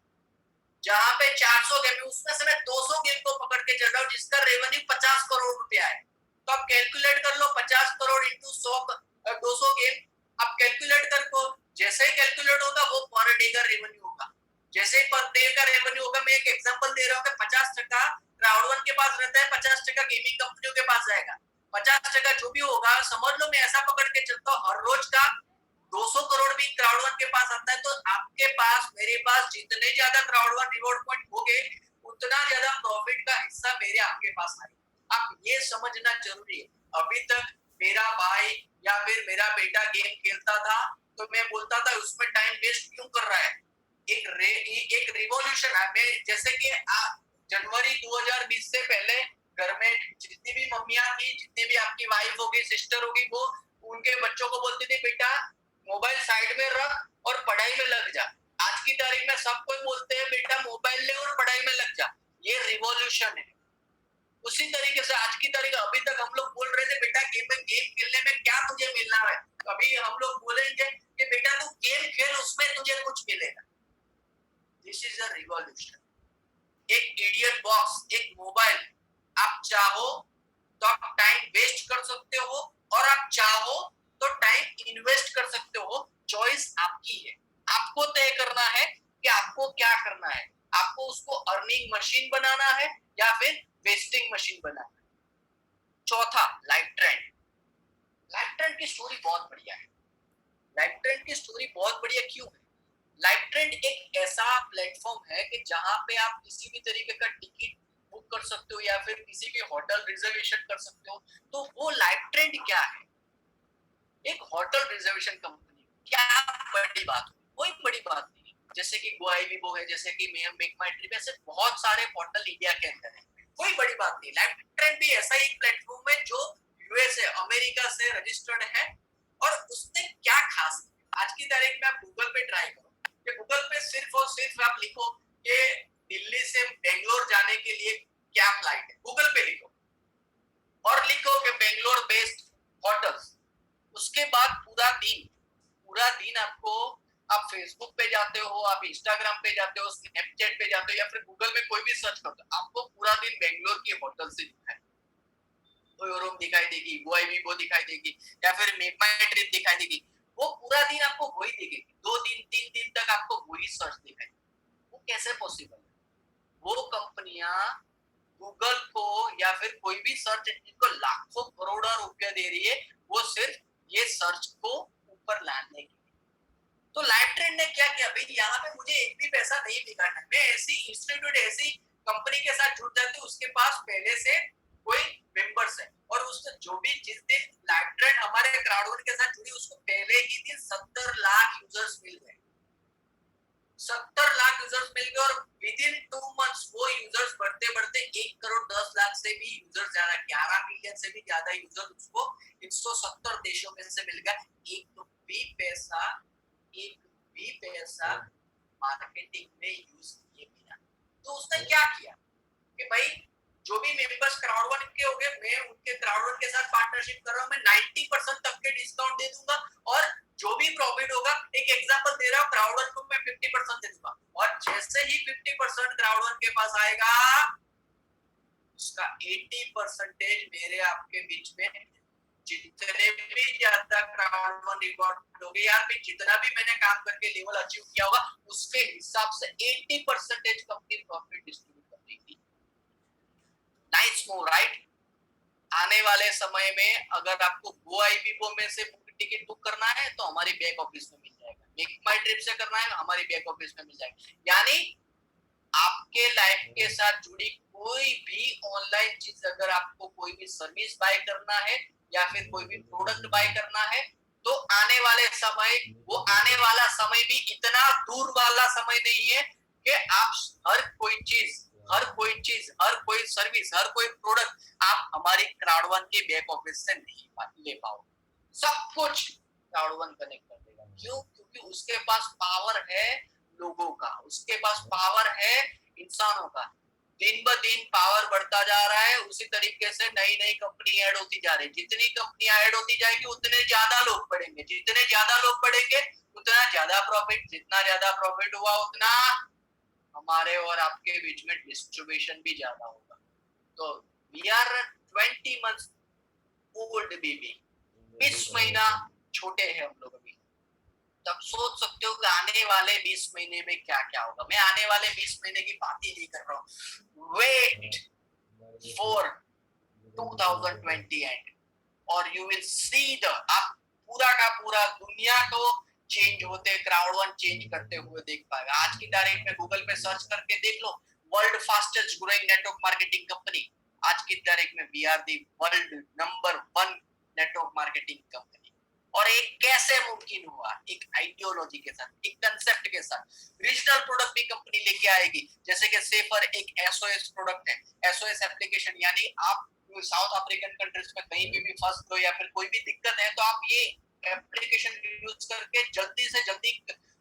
जहां पे 400 गेम, उसमें से मैं 200 गेम को पकड़ के चल रहा हूँ जिसका रेवेन्यू 50 करोड़ रुपया है। तो आप कैलकुलेट कर लो, 50 करोड़ इंटू 200 गेम, आप कैलकुलेट कर लो। जैसे ही कैलकुलेट होगा वो पर डे का रेवेन्यू होगा। जैसे ही पर डे का रेवेन्यू होगा, मैं एक एग्जांपल दे रहा हूँ कि 50% क्राउड वन के पास रहता है, 50% गेमिंग कंपनियों के पास जाएगा। 50% जो भी होगा, समझ लो मैं ऐसा पकड़ के चलता हूँ, हर रोज का 200 करोड़ भी क्राउड वन के पास आता है, तो आपके पास मेरे पास जितने ज्यादा क्राउड वन रिवॉर्ड पॉइंट होंगे, उतना ज्यादा प्रॉफिट का हिस्सा मेरे आपके पास आएगा। आप ये समझना जरूरी है। अभी तक मेरा भाई या फिर मेरा बेटा गेम खेलता था तो मैं बोलता था उसमें टाइम वेस्ट क्यों कर रहा है। एक रिवॉल्यूशन है। मैं जैसे कि जनवरी 2020 से पहले घर में जितनी भी मम्मियां थी, जितनी भी आपकी वाइफ होगी, सिस्टर होगी, वो उनके बच्चों को बोलती थी बेटा मोबाइल साइड में रख और पढ़ाई में लग जा। आज की तारीख में सब कोई बोलते हैं बेटा मोबाइल ले और पढ़ाई में लग जा। ये रिवॉल्यूशन है। उसी तरीके से आज की तारीख अभी तक हम लोग बोल रहे थे बेटा गेम खेलने में क्या तुझे मिलना है, अभी हम लोग बोलेंगे कि बेटा तू गेम खेल, उसमें तुझे कुछ मिलेगा। This is a revolution. एक इडियट बॉक्स, एक मोबाइल, आप चाहो तो आप टाइम वेस्ट कर सकते हो और आप चाहो तो टाइम इन्वेस्ट कर सकते हो। चॉइस आपकी है। आपको तय करना है कि आपको क्या करना है। आपको उसको अर्निंग मशीन बनाना है या फिर वेस्टिंग मशीन बनाना है। चौथा, लाइफ ट्रेंड। लाइफ ट्रेंड की स्टोरी बहुत बढ़िया है। लाइफ ट्रेंड की स्टोरी बहुत बढ़िया क्यों है? लाइव ट्रेंड एक ऐसा प्लेटफॉर्म है कि जहां पे आप किसी भी तरीके का टिकट बुक कर सकते हो या फिर किसी भी होटल रिजर्वेशन कर सकते हो। तो वो लाइव ट्रेंड क्या है? एक होटल रिजर्वेशन कंपनी। क्या बड़ी बात है? कोई बड़ी बात नहीं है। जैसे कि गोआईबीबो है, जैसे कि मेक माई ट्रिप, ऐसे बहुत सारे पोर्टल इंडिया के अंदर है। कोई बड़ी बात नहीं। लाइव ट्रेंड भी ऐसा ही एक प्लेटफॉर्म है जो यूएसए अमेरिका से रजिस्टर्ड है। और उसने क्या खास, आज की तारीख में आप गूगल पे ट्राई करो कि गूगल पे सिर्फ और सिर्फ आप लिखो कि दिल्ली से बेंगलोर जाने के लिए क्या फ्लाइट है, गूगल पे लिखो और लिखो कि बेंगलोर बेस्ड होटल्स। उसके बाद पूरा दिन आपको, आप फेसबुक पे जाते हो, आप इंस्टाग्राम पे जाते हो, स्नैपचैट पे जाते हो या फिर गूगल में कोई भी सर्च करते हो, आपको पूरा दिन बेंगलोर की होटल से दिखाई, रूम दिखाई देगी, गोआईबीबो दिखाई देगी या फिर मेक माई ट्रिप दिखाई देगी। वो पूरा दिन आपको वही दिखेगी, 2 दिन 3 दिन तक आपको वही सर्च दिखाई। वो कैसे पॉसिबल है? वो कंपनियां गूगल को या फिर कोई भी सर्च इंजन को लाखों करोड़ों रुपया दे रही है, वो सिर्फ ये सर्च को ऊपर लाने के लिए। तो लाइव ट्रेंड ने क्या किया भाई, यहाँ पे मुझे एक भी पैसा नहीं दिखाना, मैं ऐसी इंस्टीट्यूट ऐसी कंपनी के साथ जुड़ जाती हूँ, उसके पास पहले से कोई मेंबर्स है और उससे जो भी जिस दिन लाइव ट्रेंड हमारे क्राउडवर्ड के साथ जुड़ी, उसको पहले ही दिन 70 लाख यूजर्स मिल गए। 70 लाख यूजर्स मिल गए और विद इन 2 मंथ्स वो यूजर्स बढ़ते बढ़ते 1 करोड़ 10 लाख से भी यूजर ज्यादा, 11 मिलियन से भी ज्यादा यूजर उसको 170 देशों में से मिल गया। एक भी पैसा मार्केटिंग में यूज किए बिना। तो उसने क्या किया कि भाई जो भी मेंबर्स क्राउडवन के हो गए, मैं उनके क्राउडवन के साथ पार्टनरशिप कर रहा हूं, मैं 90% तक के डिस्काउंट दे दूंगा और जो भी प्रॉफिट होगा, एक एग्जांपल दे रहा हूं, क्राउडवन को मैं 50% दे दूंगा और जैसे ही 50% क्राउडवन के पास आएगा, उसका 80% मेरे आपके बीच में, जितने भी ज्यादा क्राउडवन रिकॉर्ड हो गए यार, मैं जितना भी मैंने काम करके लेवल अचीव किया होगा, उसके हिसाब से 80% कंपनी प्रॉफिट डिस्ट्रीब्यूट कर देगी। Nice move, right? आने वाले समय में अगर आपको गोआईबीबो में से टिकट बुक करना है तो हमारी बैक ऑफिस में मिल जाएगा, मेक माई ट्रिप से करना है हमारी बैक ऑफिस में मिल जाएगा। यानी आपके लाइफ के साथ जुड़ी कोई भी ऑनलाइन चीज, अगर आपको कोई भी सर्विस बाय करना है या फिर कोई भी प्रोडक्ट बाय करना है, तो आने वाले समय, वो आने वाला समय भी इतना दूर वाला समय नहीं है कि आप हर कोई चीज, हर कोई सर्विस, हर कोई प्रोडक्ट आप हमारी क्राउडवन के बैक ऑफिस से नहीं ले पाओगे। सब कुछ क्राउडवन कनेक्ट कर देगा। क्यों? क्योंकि उसके पास पावर है लोगों का, उसके पास पावर है इंसानों का। दिन ब दिन पावर बढ़ता जा रहा है, उसी तरीके से नई नई कंपनी ऐड होती जा रही है। जितनी कंपनियां ऐड होती जाएगी उतने ज्यादा लोग बढ़ेंगे, जितने ज्यादा लोग बढ़ेंगे उतना ज्यादा प्रॉफिट, जितना ज्यादा प्रॉफिट हुआ उतना हमारे और आपके बीच में डिस्ट्रीब्यूशन भी ज्यादा होगा। तो we are 20 months old baby, 20 महीना छोटे हैं हम लोग अभी। तब सोच सकते हो कि आने वाले 20 महीने में क्या क्या होगा। मैं आने वाले 20 महीने की बात ही नहीं कर रहा हूँ। वेट फॉर 2020 एंड और यू विल सी द, आप पूरा का पूरा दुनिया को चेंज होते, क्राउडवन चेंज करते हुए देख पाएगा। आज की तारीख में गूगल पे सर्च करके देख लो, world fastest growing network marketing company. आज की तारीख में we are the world number 1 network marketing company. और एक कैसे मुमकिन हुआ? एक आइडियोलॉजी के साथ, एक कंसेप्ट के साथ। रीजनल प्रोडक्ट भी कंपनी लेके आएगी, जैसे कि सेफर एक एसओएस प्रोडक्ट है, एसओएस एप्लीकेशन, यानी आप साउथ अफ्रीकन कंट्रीज में कहीं भी फंस गए या फिर कोई भी दिक्कत है तो आप ये एप्लीकेशन यूज करके जल्दी से जल्दी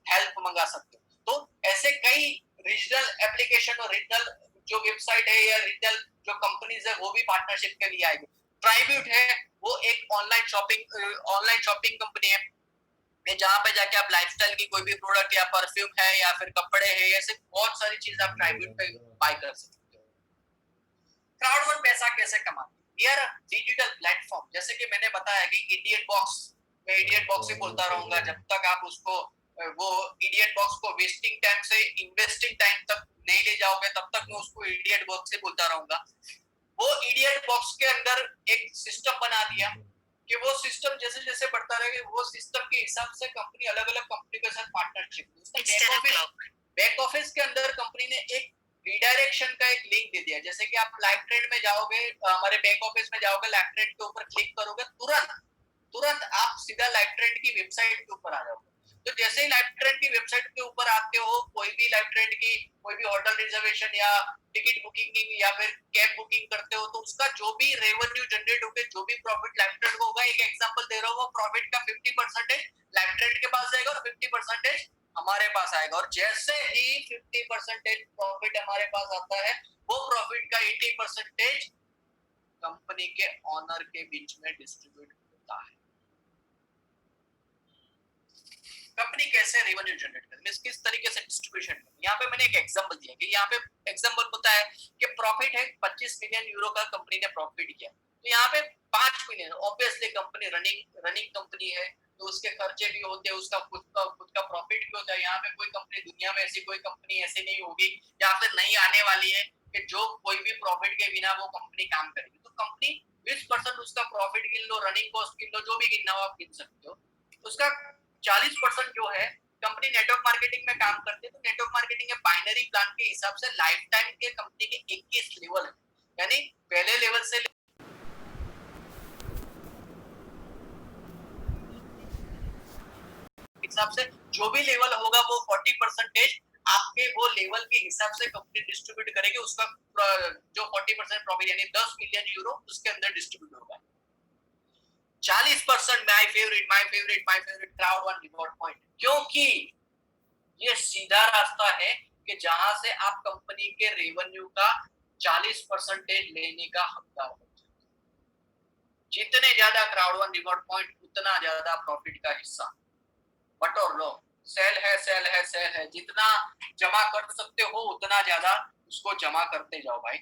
हेल्प मंगा सकते हो। तो ऐसे कई रीजनल एप्लीकेशन और रीजनल जो वेबसाइट है या रीजनल जो कंपनीज है वो भी पार्टनरशिप के लिए आएगी। ट्राइब्यूट है, वो एक ऑनलाइन शॉपिंग कंपनी है, जहां पे जाके आप लाइफस्टाइल की कोई भी प्रोडक्ट या परफ्यूम है या फिर कपड़े है, ऐसे बहुत सारी चीज आप ट्राइब्यूट पे बाय कर सकते हो। क्राउडवन पैसा कैसे कमाते हैं? We are a digital platform. जैसे कि मैंने बताया कि इडियट बॉक्स, मैं इडियट बॉक्स ही बोलता रहूंगा जब तक आप उसको, वो इडियट बॉक्स को वेस्टिंग टाइम से इन्वेस्टिंग टाइम तक नहीं ले जाओगे, तब तक मैं उसको इडियट बॉक्स से बोलता रहूंगा। वो इडियट बॉक्स के अंदर एक सिस्टम बना दिया कि वो सिस्टम जैसे जैसे बढ़ता रहेगा वो सिस्टम के हिसाब से कंपनी अलग अलग कंपनी के साथ पार्टनरशिप, बैक ऑफिस के अंदर कंपनी ने एक रिडायरेक्शन का एक लिंक दे दिया। जैसे कि आप लाइव ट्रेड में जाओगे, हमारे बैक ऑफिस में जाओगे, लाइव ट्रेड के ऊपर क्लिक करोगे, तुरंत तुरंत आप सीधा लाइव ट्रेड की वेबसाइट के ऊपर आ जाओगे। तो जैसे ही लाइव ट्रेड की वेबसाइट के ऊपर आते हो, कोई भी लाइव ट्रेड की कोई भी होटल रिजर्वेशन या टिकट बुकिंग या फिर कैब बुकिंग करते हो, तो उसका जो भी रेवेन्यू जनरेट होगा, जो भी प्रॉफिट लाइव ट्रेड को होगा, एक एग्जांपल दे रहा हूँ, वो प्रॉफिट का 50% लाइव ट्रेड के पास जाएगा और 50% हमारे पास आएगा। और जैसे ही 50% प्रॉफिट हमारे पास आता है, वो प्रॉफिट का 80% कंपनी के ऑनर के बीच में डिस्ट्रीब्यूट होता है। कंपनी कैसे रेवेन्यू जनरेट करती है, किस तरीके से डिस्ट्रीब्यूशन करती है। यहाँ पे मैंने एक एग्जांपल दिया कि यहाँ पे एग्जांपल होता है कि प्रॉफिट है 25 मिलियन यूरो का कंपनी ने प्रॉफिट किया, तो यहाँ पे 5 million, obviously company running company है, तो उसके खर्चे भी होते हैं, उसका खुद का प्रॉफिट भी होता है। यहाँ पे कोई कंपनी दुनिया में ऐसी कोई कंपनी ऐसी नहीं होगी या फिर नहीं आने वाली है कि जो कोई भी प्रॉफिट के बिना वो कंपनी काम करेगी। तो कंपनी 20% उसका प्रॉफिट गिन लो, रनिंग कॉस्ट गिन लो, जो भी गिनना हो आप गिन सकते हो। उसका 40% जो है कंपनी नेटवर्क मार्केटिंग में काम करती है। तो नेटवर्क मार्केटिंग के बाइनरी प्लान के हिसाब से लाइफ टाइम के कंपनी के 21 लेवल है, यानी पहले लेवल से हिसाब से जो भी लेवल होगा वो 40% आपके वो लेवल के हिसाब से कंपनी डिस्ट्रीब्यूट करेगी। उसका जो 40% प्रॉफिट यानी 10 मिलियन यूरो उसके अंदर डिस्ट्रीब्यूट होगा। 40% my favourite crowd One reward point, क्योंकि ये सीधा रास्ता है कि जहां से आप कंपनी के रेवेन्यू का 40% लेने का हकदार हो। जितने ज्यादा क्राउड वन रिवॉर्ड पॉइंट उतना ज्यादा प्रॉफिट का हिस्सा बटोर लो। सेल है, जितना जमा कर सकते हो उतना ज्यादा उसको जमा करते जाओ भाई।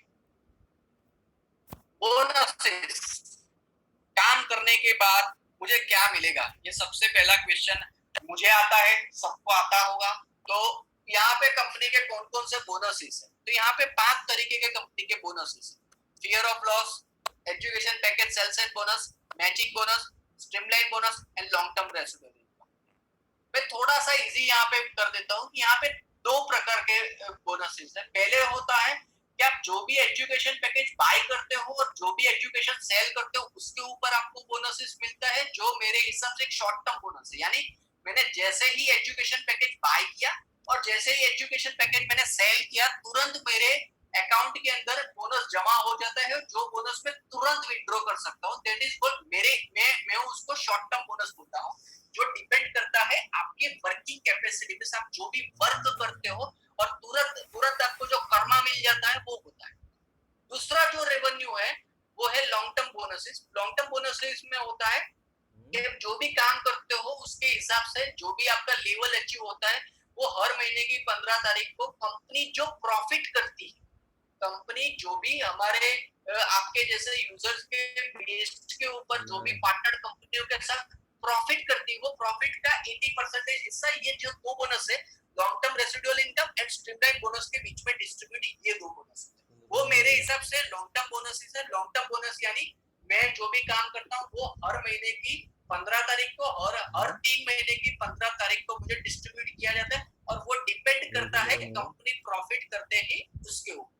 बोनसेस, काम करने के बाद मुझे क्या मिलेगा, ये सबसे पहला क्वेश्चन मुझे आता है, सबको आता होगा। तो यहाँ पे कंपनी के कौन कौन से बोनसेस है, तो यहाँ पे 5 तरीके के कंपनी के बोनसेस है। Fear of loss, education package, sales and bonus, matching bonus, streamline bonus and long term resident. मैं थोड़ा सा इजी यहाँ पे कर देता हूँ कि यहाँ पे 2 प्रकार के बोनसेस है। पहले होता है कि आप जो भी एजुकेशन पैकेज बाय करते हो और जो भी एजुकेशन सेल करते हो उसके ऊपर आपको बोनसेस मिलता है, जो मेरे हिसाब से एक शॉर्ट टर्म बोनस है। यानी मैंने जैसे ही एजुकेशन पैकेज बाय किया और जैसे ही एजुकेशन पैकेज मैंने सेल किया, तुरंत मेरे अकाउंट के अंदर बोनस जमा हो जाता है, जो बोनस में तुरंत विड्रॉ कर सकता हूँ। दैट इज कॉल्ड मैं उसको शॉर्ट टर्म बोनस बोलता हूँ, जो डिपेंड करता है आपके वर्किंग कैपेसिटी पे। आप जो भी वर्क करते हो और तुरंत आपको जो कर्मा मिल जाता है वो होता है। दूसरा जो रेवेन्यू है वो है long term bonuses. Long term bonuses में होता है कि जो भी काम करते हो उसके हिसाब से जो भी आपका लेवल अचीव होता है, वो हर महीने की 15 तारीख को कंपनी जो प्रॉफिट करती है, कंपनी जो भी हमारे आपके जैसे यूजर्स के बेस के ऊपर जो भी पार्टनर कंपनियों के साथ प्रॉफिट करती है, वो प्रॉफिट का 80% हिस्सा ये जो 2 बोनस है, long term residual income and streamline bonus के बीच में डिस्ट्रीब्यूट, ये 2 बोनस है। वो मेरे हिसाब से लॉन्ग टर्म बोनस है। लॉन्ग टर्म बोनस यानी मैं जो भी काम करता हूँ वो हर महीने की 15 तारीख को और हर 3 महीने की 15 तारीख को मुझे डिस्ट्रीब्यूट किया जाता है, और वो डिपेंड करता है कि कंपनी प्रॉफिट करते ही उसके ऊपर।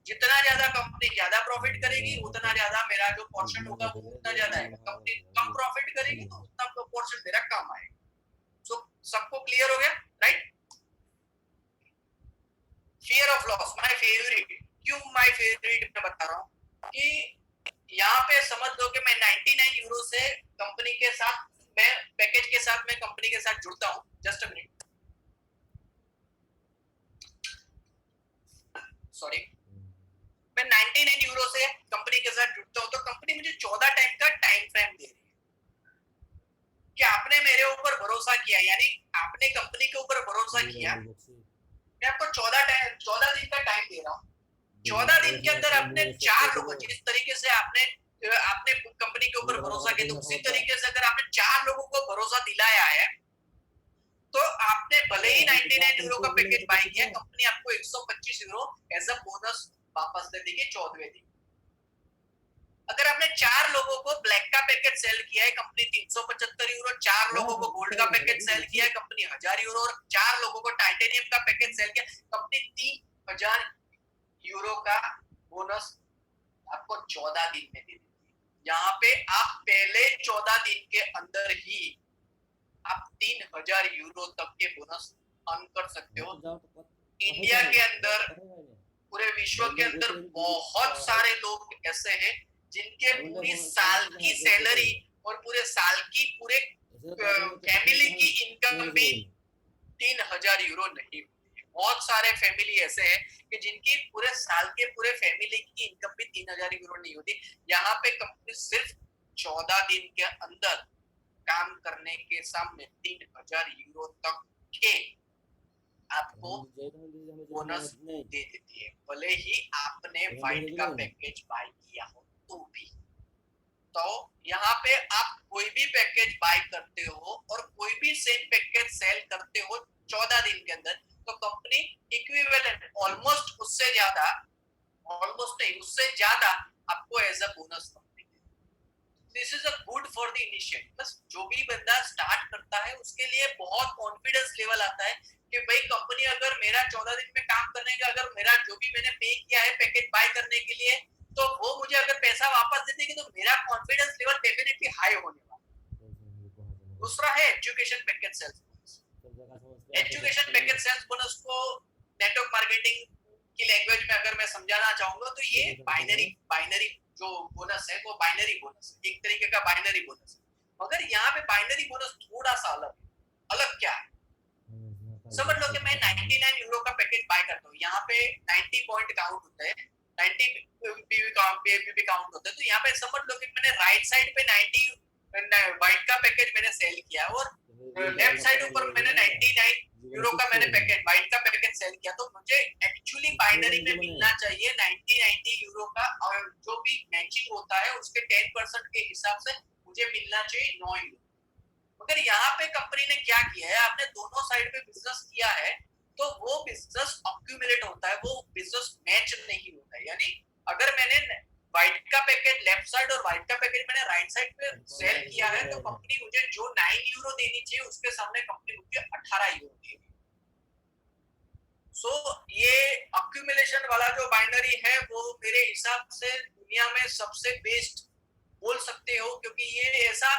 जितना ज्यादा कंपनी ज्यादा प्रॉफिट करेगी उतना ज्यादा मेरा जो पोर्शन होगा वो उतना ज्यादा है। कंपनी कम प्रॉफिट करेगी तो उतना पोर्शन मेरा कम आएगा। सो सबको क्लियर हो गया, right? Fear of lost my favourite. क्यों माय फेवरेट मैं बता रहा हूँ कि यहाँ पे समझ लो कि मैं 99 यूरो से कंपनी के साथ, मैं पैकेज के साथ मैं कंपनी के साथ जुड़ता हूँ। जस्ट अ मिनट, सॉरी, मैं 99 यूरो से कंपनी के साथ जुड़ता हूँ, तो कंपनी मुझे 14 टाइम का टाइम फ्रेम दे रही है कि आपने मेरे ऊपर भरोसा किया, यानी आपने कंपनी के ऊपर भरोसा किया। मैं आपको 14 दिन का टाइम दे रहा हूँ। 14 दिन के अंदर आपने 4 लोगों, जिस तरीके से आपने कंपनी के ऊपर भरोसा किया, तो उसी तरीके से अगर आपने 4 लोगों को भरोसा दिलाया है, तो आपने भले ही 99 यूरो का पैकेज बाय किया, कंपनी आपको 125 यूरो एज अ बोनस वापस दे देगी 14वें दिन। अगर आपने 4 लोगों को ब्लैक का पैकेट सेल किया है कंपनी 375 यूरो, 4 लोगों को गोल्ड का पैकेट सेल किया है कंपनी 1000 यूरो, और 4 लोगों को टाइटेनियम का पैकेट सेल किया कंपनी 3000 यूरो का बोनस आपको 14 दिन में दे देती है। यहाँ पे आप पहले 14 दिन के अंदर ही आप 3000 यूरो तक के बोनस अर्न कर सकते हो। इंडिया के अंदर, पूरे विश्व के अंदर बहुत सारे लोग ऐसे हैं जिनके पूरी साल की सैलरी और पूरे साल की पूरे फैमिली की इनकम भी 3000 यूरो नहीं होती है। बहुत सारे फैमिली ऐसे हैं कि जिनकी पूरे साल के पूरे फैमिली की इनकम भी 3000 यूरो नहीं होती। यहाँ पे कंपनी सिर्फ 14 दिन के अंदर काम करने के सामने 3000 यूरो तक के आपको बोनस दे देती है, भले ही आपने वाइट का पैकेज बाय किया हो तो भी। तो यहाँ पे आप कोई भी पैकेज बाय करते हो और कोई भी सेम पैकेज सेल करते हो 14 दिन के अंदर, तो कंपनी इक्विवेलेंट ऑलमोस्ट उससे ज्यादा, ऑलमोस्ट नहीं उससे ज्यादा आपको एज अ बोनस कंपनी देती। This is a good for the initiate. बस जो भी बंदा स्टार्ट करता है उसके लिए बहुत कॉन्फिडेंस लेवल आता है कि भाई कंपनी अगर मेरा 14 दिन में काम करने का, अगर मेरा जो भी मैंने पे किया है पैकेज बाय करने के लिए, तो वो मुझे अगर पैसा वापस दे देगी तो मेरा कॉन्फिडेंस लेवल डेफिनेटली हाई होने वाला। दूसरा है education package sales bonus. Education package sales bonus को नेटवर्क मार्केटिंग की लैंग्वेज में अगर मैं समझाना चाहूंगा तो ये बाइनरी जो बोनस है वो बाइनरी बोनस है, एक तरीके का बाइनरी बोनस है। मगर यहाँ पे बाइनरी बोनस थोड़ा सा अलग है। अलग क्या है? समझ लो कि मैं 99 यूरो का पैकेज बाय करता हूँ, यहाँ पे 90 पॉइंट काउंट होता है, 90 पीवी काउंट होता है। तो यहाँ पे समझ लो कि मैंने राइट साइड पे 90 वाइट का पैकेज मैंने सेल किया और लेफ्ट साइड ऊपर मैंने 99 यूरो का मैंने पैकेज वाइट का पैकेज सेल किया। तो मुझे एक्चुअली बाइनरी में मिलना चाहिए 90 यूरो का, और जो भी मैचिंग होता है उसके 10% के हिसाब से मुझे मिलना चाहिए 9 यूरो। मगर यहाँ पे कंपनी ने क्या किया है, आपने दोनों साइड पे बिजनेस किया है तो वो बिजनेस अक्यूमुलेट होता है, वो बिजनेस मैच नहीं होता है। यानी अगर मैंने व्हाइट का पैकेज लेफ्ट साइड और व्हाइट का पैकेज मैंने राइट साइड पे सेल किया है तो कंपनी मुझे जो 9 यूरो देनी चाहिए उसके सामने कंपनी मुझे 18 यूरो देगी। सो ये अक्यूमुलेशन वाला जो बाइनरी है वो मेरे हिसाब से दुनिया में सबसे बेस्ट बोल सकते हो, क्योंकि ये ऐसा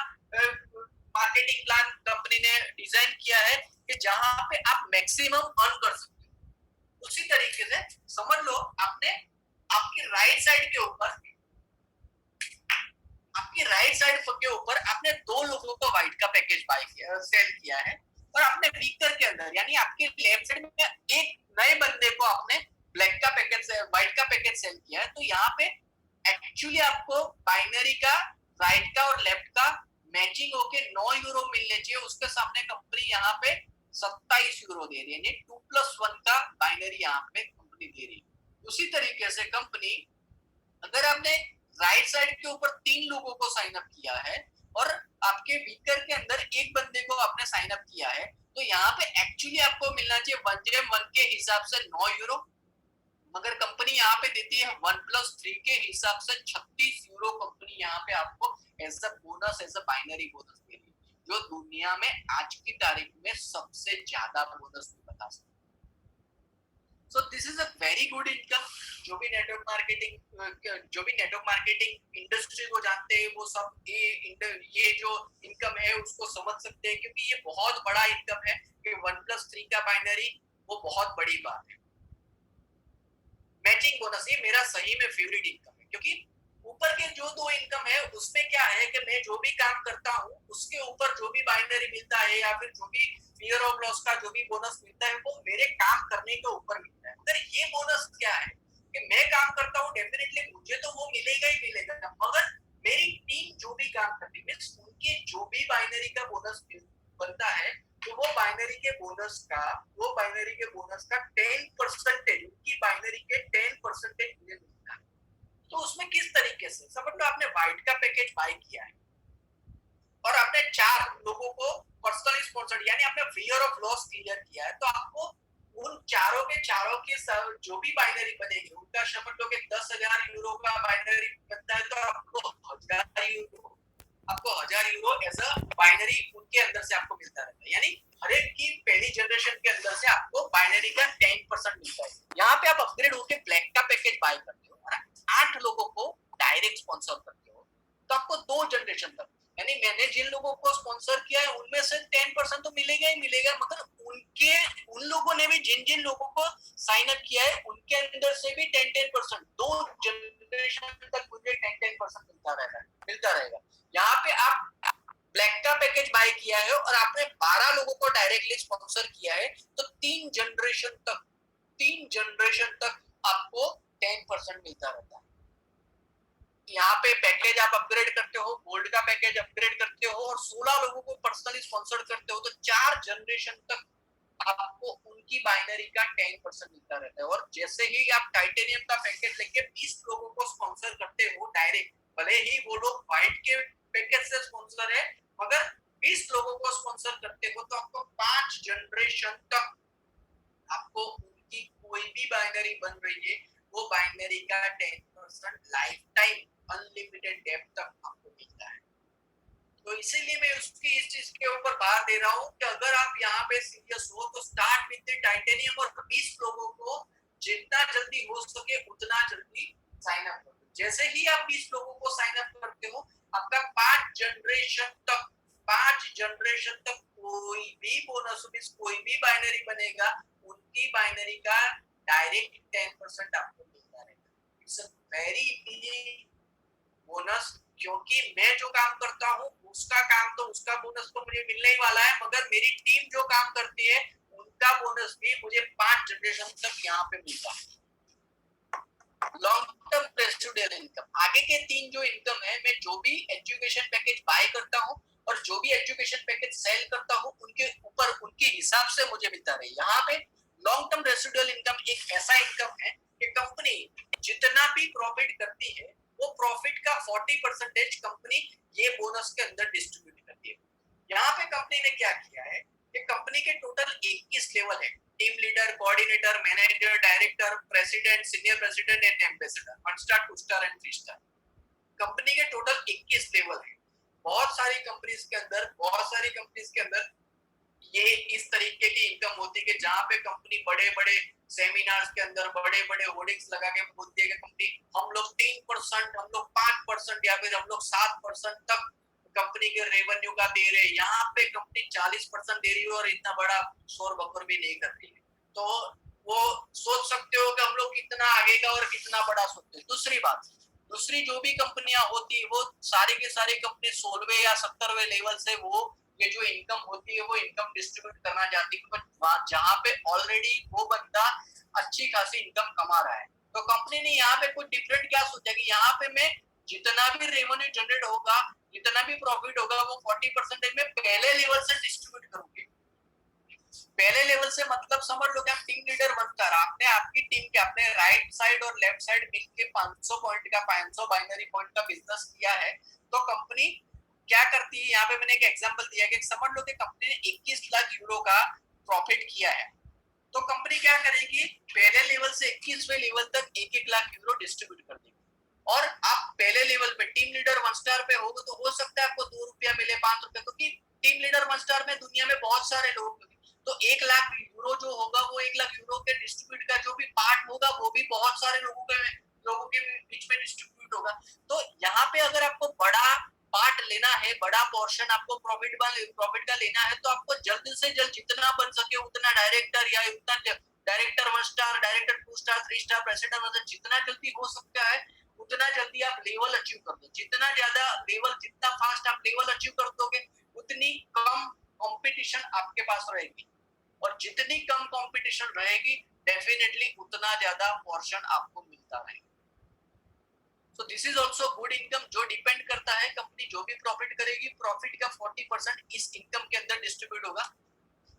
मार्केटिंग प्लान कंपनी ने डिजाइन किया है कि जहां पे आप मैक्सिमम अर्न कर सकते हो। उसी तरीके से समझ लो आपने आपकी राइट साइड के ऊपर, आपकी राइट साइड के ऊपर आपने 2 लोगों को व्हाइट का पैकेज बाय किया, सेल किया है, और आपने वीकर के अंदर यानी आपके लेफ्ट साइड में एक नए बंदे को आपने ब्लैक का पैकेज से व्हाइट का पैकेज सेल किया है। तो यहाँ पे एक्चुअली आपको बाइनरी का राइट का और लेफ्ट का मैचिंग होके 9 यूरो मिलने चाहिए, उसके सामने कंपनी यहाँ पे 27 यूरो दे रही है, 2+1 का बाइनरी यहाँ पे कंपनी दे रही है। उसी तरीके से कंपनी अगर आपने राइट साइड के ऊपर 3 लोगों को साइन अप किया है और आपके वीकर के अंदर एक बंदे को आपने साइन अप किया है, तो यहाँ पे एक्चुअली आपको मिलना चाहिए 1/1 के हिसाब से 9 यूरो, मगर कंपनी यहाँ पे देती है 1+3 के हिसाब से 36 यूरो कंपनी यहाँ पे आपको as a bonus, as a binary bonus दे रही है, जो दुनिया में आज की तारीख में सबसे ज्यादा बोनस में बता सकते। So this is a very good income. जो भी नेटवर्क मार्केटिंग इंडस्ट्री को जानते हैं वो सब ये जो इनकम है उसको समझ सकते हैं, क्योंकि ये बहुत बड़ा इनकम है कि 1+3 का बाइनरी वो बहुत बड़ी बात है। मैचिंग बोनस ये मेरा सही में फेवरेट इनकम है, क्योंकि ऊपर के जो 2 इनकम है उसमें क्या है कि मैं जो भी काम करता हूँ उसके ऊपर जो भी बाइनरी मिलता है या फिर जो भी फियर ऑफ लॉस का जो भी बोनस मिलता है वो मेरे काम करने के ऊपर मिलता है। मगर ये बोनस क्या है कि मैं काम करता हूँ, डेफिनेटली मुझे तो वो मिलेगा ही मिलेगा, मगर मेरी टीम जो भी काम करती है उनके जो भी बाइनरी का बोनस बनता है तो वो बाइनरी के बोनस का 10% उनकी बाइनरी के 10% मुझे मिलता है। तो उसमें किस तरीके से समझ लो आपने व्हाइट का पैकेज बाय किया है और आपने 4 लोगों को पर्सनली स्पॉन्सर्ड यानी आपने फियर ऑफ लॉस क्लियर किया है, तो आपको उन चारों के जो भी बाइनरी बनेगी उनका समझ लो कि 10,000 यूरो का बाइनरी बनता है, तो आपको बाय करते हो और 8 लोगों को डायरेक्ट स्पॉन्सर करते हो, तो आपको 2 जनरेशन तक, यानी मैंने जिन लोगों को स्पॉन्सर किया है उनमें से 10% तो मिलेगा ही मिलेगा, मगर उन लोगों ने भी जिन लोगों को साइन अप किया है उनके अंदर से भी 10% 2 जनरेशन तक मुझे 10% मिलता रहेगा। यहाँ पे आप ब्लैक का पैकेज बाय किया है और आपने 12 लोगों को डायरेक्टली स्पॉन्सर किया है, तो 3 जनरेशन तक आपको 10% मिलता रहता है। यहाँ पे पैकेज आप अपग्रेड करते हो, गोल्ड का पैकेज अपग्रेड करते हो और 16 लोगों को पर्सनली स्पॉन्सर करते हो, तो 4 जनरेशन तक आपको उनकी बाइनरी का 10% मिलता रहता है। और जैसे ही आप टाइटेनियम का पैकेज लेके 20 लोगों को स्पॉन्सर करते हो डायरेक्ट, भले ही वो लोग व्हाइट के पैकेज से स्पॉन्सर है, मगर 20 लोगों को स्पॉन्सर करते हो तो आपको 5 जनरेशन तक आपको उनकी कोई भी बाइनरी बन रही है वो बाइनरी का 10% लाइफ टाइम अनलिमिटेड डेप्थ तक आपको मिलता है। तो इसीलिए मैं उसकी इस चीज के ऊपर बात दे रहा हूँ कि अगर आप यहाँ पे सीरियस हो तो स्टार्ट विद टाइटेनियम और 20 लोगों को जितना जल्दी हो सके उतना जल्दी साइन अप करो। जैसे ही आप 20 लोगों को साइन अप करते हो, आपका 5 जनरेशन तक कोई भी बोनस कोई भी बाइनरी बनेगा, उनकी बाइनरी का डायरेक्ट 10% आपको मिलता रहेगा। It's a very big bonus, क्योंकि मैं जो काम करता हूँ उसका बोनस तो मुझे मिलने ही वाला है, मगर मेरी टीम जो काम करती है उनका बोनस भी मुझे 5 जनरेशन तक यहाँ पे मिलता है। लॉन्ग टर्म रेसिडुअल इनकम, आगे के 3 जो इनकम है, मैं जो भी एजुकेशन पैकेज बाय करता हूँ और जो भी एजुकेशन पैकेज सेल करता हूँ उनके ऊपर उनके हिसाब से मुझे मिलता रहे। यहाँ पे लॉन्ग टर्म रेसिडुअल इनकम एक ऐसा इनकम है कि कंपनी जितना भी प्रॉफिट करती है वो प्रॉफिट का 40% कंपनी ये बोनस के अंदर डिस्ट्रीब्यूट करती है। यहाँ पे कंपनी ने क्या किया है कि कंपनी के टोटल 21 लेवल है, team leader, coordinator, manager, director, president, senior president and ambassador, 1 star, 2 star and 3 star. Company के टोटल 21 लेवल है। बहुत सारी कंपनीज के अंदर ये इस तरीके की इनकम होती है कि जहाँ पे कंपनी बड़े-बड़े सेमिनार्स के अंदर बड़े-बड़े होर्डिंग्स लगा के बोलती है कि कंपनी हम लोग 3%, हम लोग 5% या फिर हम लोग 7% तक कंपनी के रेवेन्यू का दे रहे हैं। यहाँ पे कंपनी 40% दे रही है और इतना बड़ा शोर बकोर भी नहीं कर रही है। तो वो सोच सकते हो कि हम लोग कितना आगे का और कितना बड़ा सोचते हैं। दूसरी जो भी कंपनियां होती है वो सारी की सारी कंपनी 16वें या 17वें लेवल से वो ये जो इनकम होती है वो इनकम डिस्ट्रीब्यूट करना चाहती है, जहाँ पे ऑलरेडी वो बंदा अच्छी खासी इनकम कमा रहा है। तो कंपनी ने यहाँ पे कुछ डिफरेंट क्या सोचा कि यहाँ पे मैं जितना भी रेवेन्यू जनरेट होगा, जितना भी प्रॉफिट होगा, वो 40% में पहले लेवल से डिस्ट्रीब्यूट करूंगी। पहले लेवल से मतलब समझ लो कि आप टीम लीडर बनकर आपने आपकी टीम के अपने राइट साइड और लेफ्ट साइड मिलके 500 पॉइंट का 500 बाइनरी पॉइंट का बिजनेस किया है, तो कंपनी क्या करती है, यहाँ पे मैंने एक एग्जांपल दिया कि समझ लो कि कंपनी ने 21 लाख यूरो का प्रॉफिट किया है, तो कंपनी क्या करेगी, पहले लेवल से 21वें लेवल तक 1-1 लाख यूरो डिस्ट्रीब्यूट कर देगी। और आप पहले लेवल पे टीम लीडर 1 स्टार पे होगा तो हो सकता है आपको 2 रुपया मिले, 5 रुपया, क्योंकि टीम लीडर 1 स्टार में दुनिया में बहुत सारे लोग, तो 1 लाख यूरो जो होगा वो 1 लाख यूरो के डिस्ट्रीब्यूट का जो भी पार्ट होगा वो भी बहुत सारे लोगों के बीच में डिस्ट्रीब्यूट होगा। तो यहाँ पे अगर आपको बड़ा पार्ट लेना है, बड़ा पोर्शन आपको प्रॉफिट का लेना है, तो आपको जल्द से जल्द जितना बन सके उतना डायरेक्टर या उतना director 1 star, director 2 star, 3 star, president, मतलब जितना जल्दी हो सकता है उतना जल्दी आप लेवल अचीव कर दो। जितना फास्ट आप लेवल अचीव कर दोगे उतनी कम कंपटीशन आपके पास रहेगी, और जितनी कम कंपटीशन रहेगी डेफिनेटली उतना ज्यादा पोर्शन आपको मिलता रहेगा। So this is also good income, जो डिपेंड करता है कंपनी जो भी प्रॉफिट करेगी, प्रॉफिट का 40% इस इनकम के अंदर डिस्ट्रीब्यूट होगा।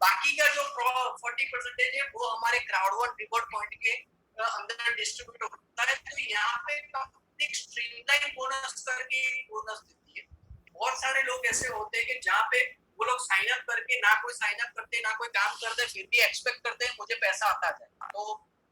बाकी का जो 40% है वो हमारे क्राउड वन रिवॉर्ड पॉइंट के अंदर डिस्ट्रीब्यूट होता है। तो यहाँ पे कंपनी स्ट्रीमलाइन बोनस करके बोनस देती है। बहुत सारे लोग ऐसे होते हैं कि जहाँ पे वो लोग साइन अप करके ना कोई साइन अप करते, ना कोई काम करते, फिर भी एक्सपेक्ट करते हैं मुझे पैसा आता जाए, तो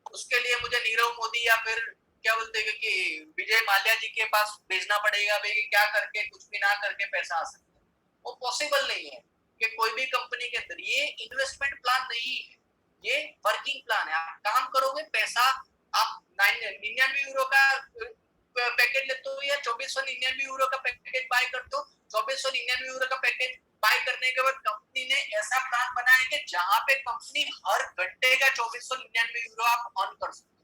उसके लिए मुझे नीरव मोदी या फिर क्या बोलते हैं कि विजय माल्या जी के पास भेजना पड़ेगा भाई, क्या करके कुछ भी ना करके पैसा आ सकता है। वो पॉसिबल नहीं है कि कोई भी कंपनी के अंदर, ये इन्वेस्टमेंट प्लान नहीं है, ये वर्किंग प्लान है। आप काम करोगे, पैसा आप €99 का पैकेज लेते हो या €2499 का पैकेज बाय करते हो, €2499 का पैकेज बाय करने के बाद कंपनी ने ऐसा प्लान बनाया कि जहां पे कंपनी हर घंटे का €2499 आप अर्न कर सकते हो।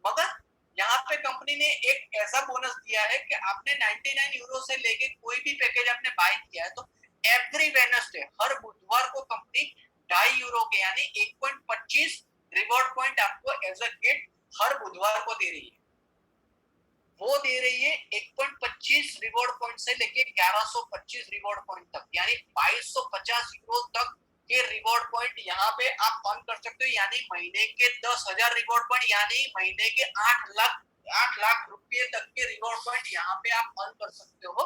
मगर यहाँ पे कंपनी ने एक ऐसा बोनस दिया है कि आपने €99 से लेके कोई भी पैकेज आपने बाय किया है तो एवरी वेडनेसडे हर बुधवार को कंपनी €2.5 के यानी 1.25 रिवॉर्ड पॉइंट आपको एज अ गिफ्ट हर बुधवार को दे रही है। वो दे रही है 1.25 रिवॉर्ड पॉइंट से लेके 1125 रिवॉर्ड पॉइंट तक यानी €2250 तक के रिवॉर्ड पॉइंट यहाँ पे आप अर्न कर सकते हो यानी महीने के 10,000 रिवॉर्ड पॉइंट यानी महीने के 8 लाख रुपए तक के रिवॉर्ड पॉइंट यहाँ पे आप अर्न कर सकते हो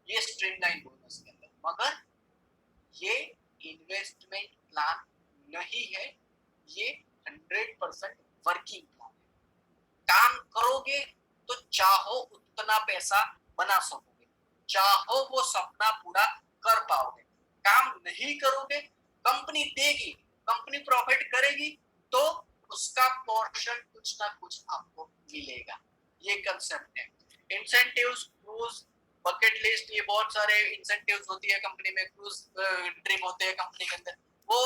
ये स्ट्रीमलाइन बोनस के अंदर। मगर ये इन्वेस्टमेंट प्लान नहीं है, ये 100% वर्किंग प्लान है। काम करोगे तो चाहो उतना पैसा बना सकोगे, चाहो वो सपना पूरा कर पाओगे। काम नहीं करोगे, कंपनी देगी, कंपनी प्रॉफिट करेगी तो उसका पोर्शन कुछ ना कुछ आपको मिलेगा। ये कंसेप्ट है। इंसेंटिव्स, क्रूज, बकेट लिस्ट, ये बहुत सारे इंसेंटिव्स होती है कंपनी में, क्रूज ट्रिप होते हैं कंपनी के अंदर, वो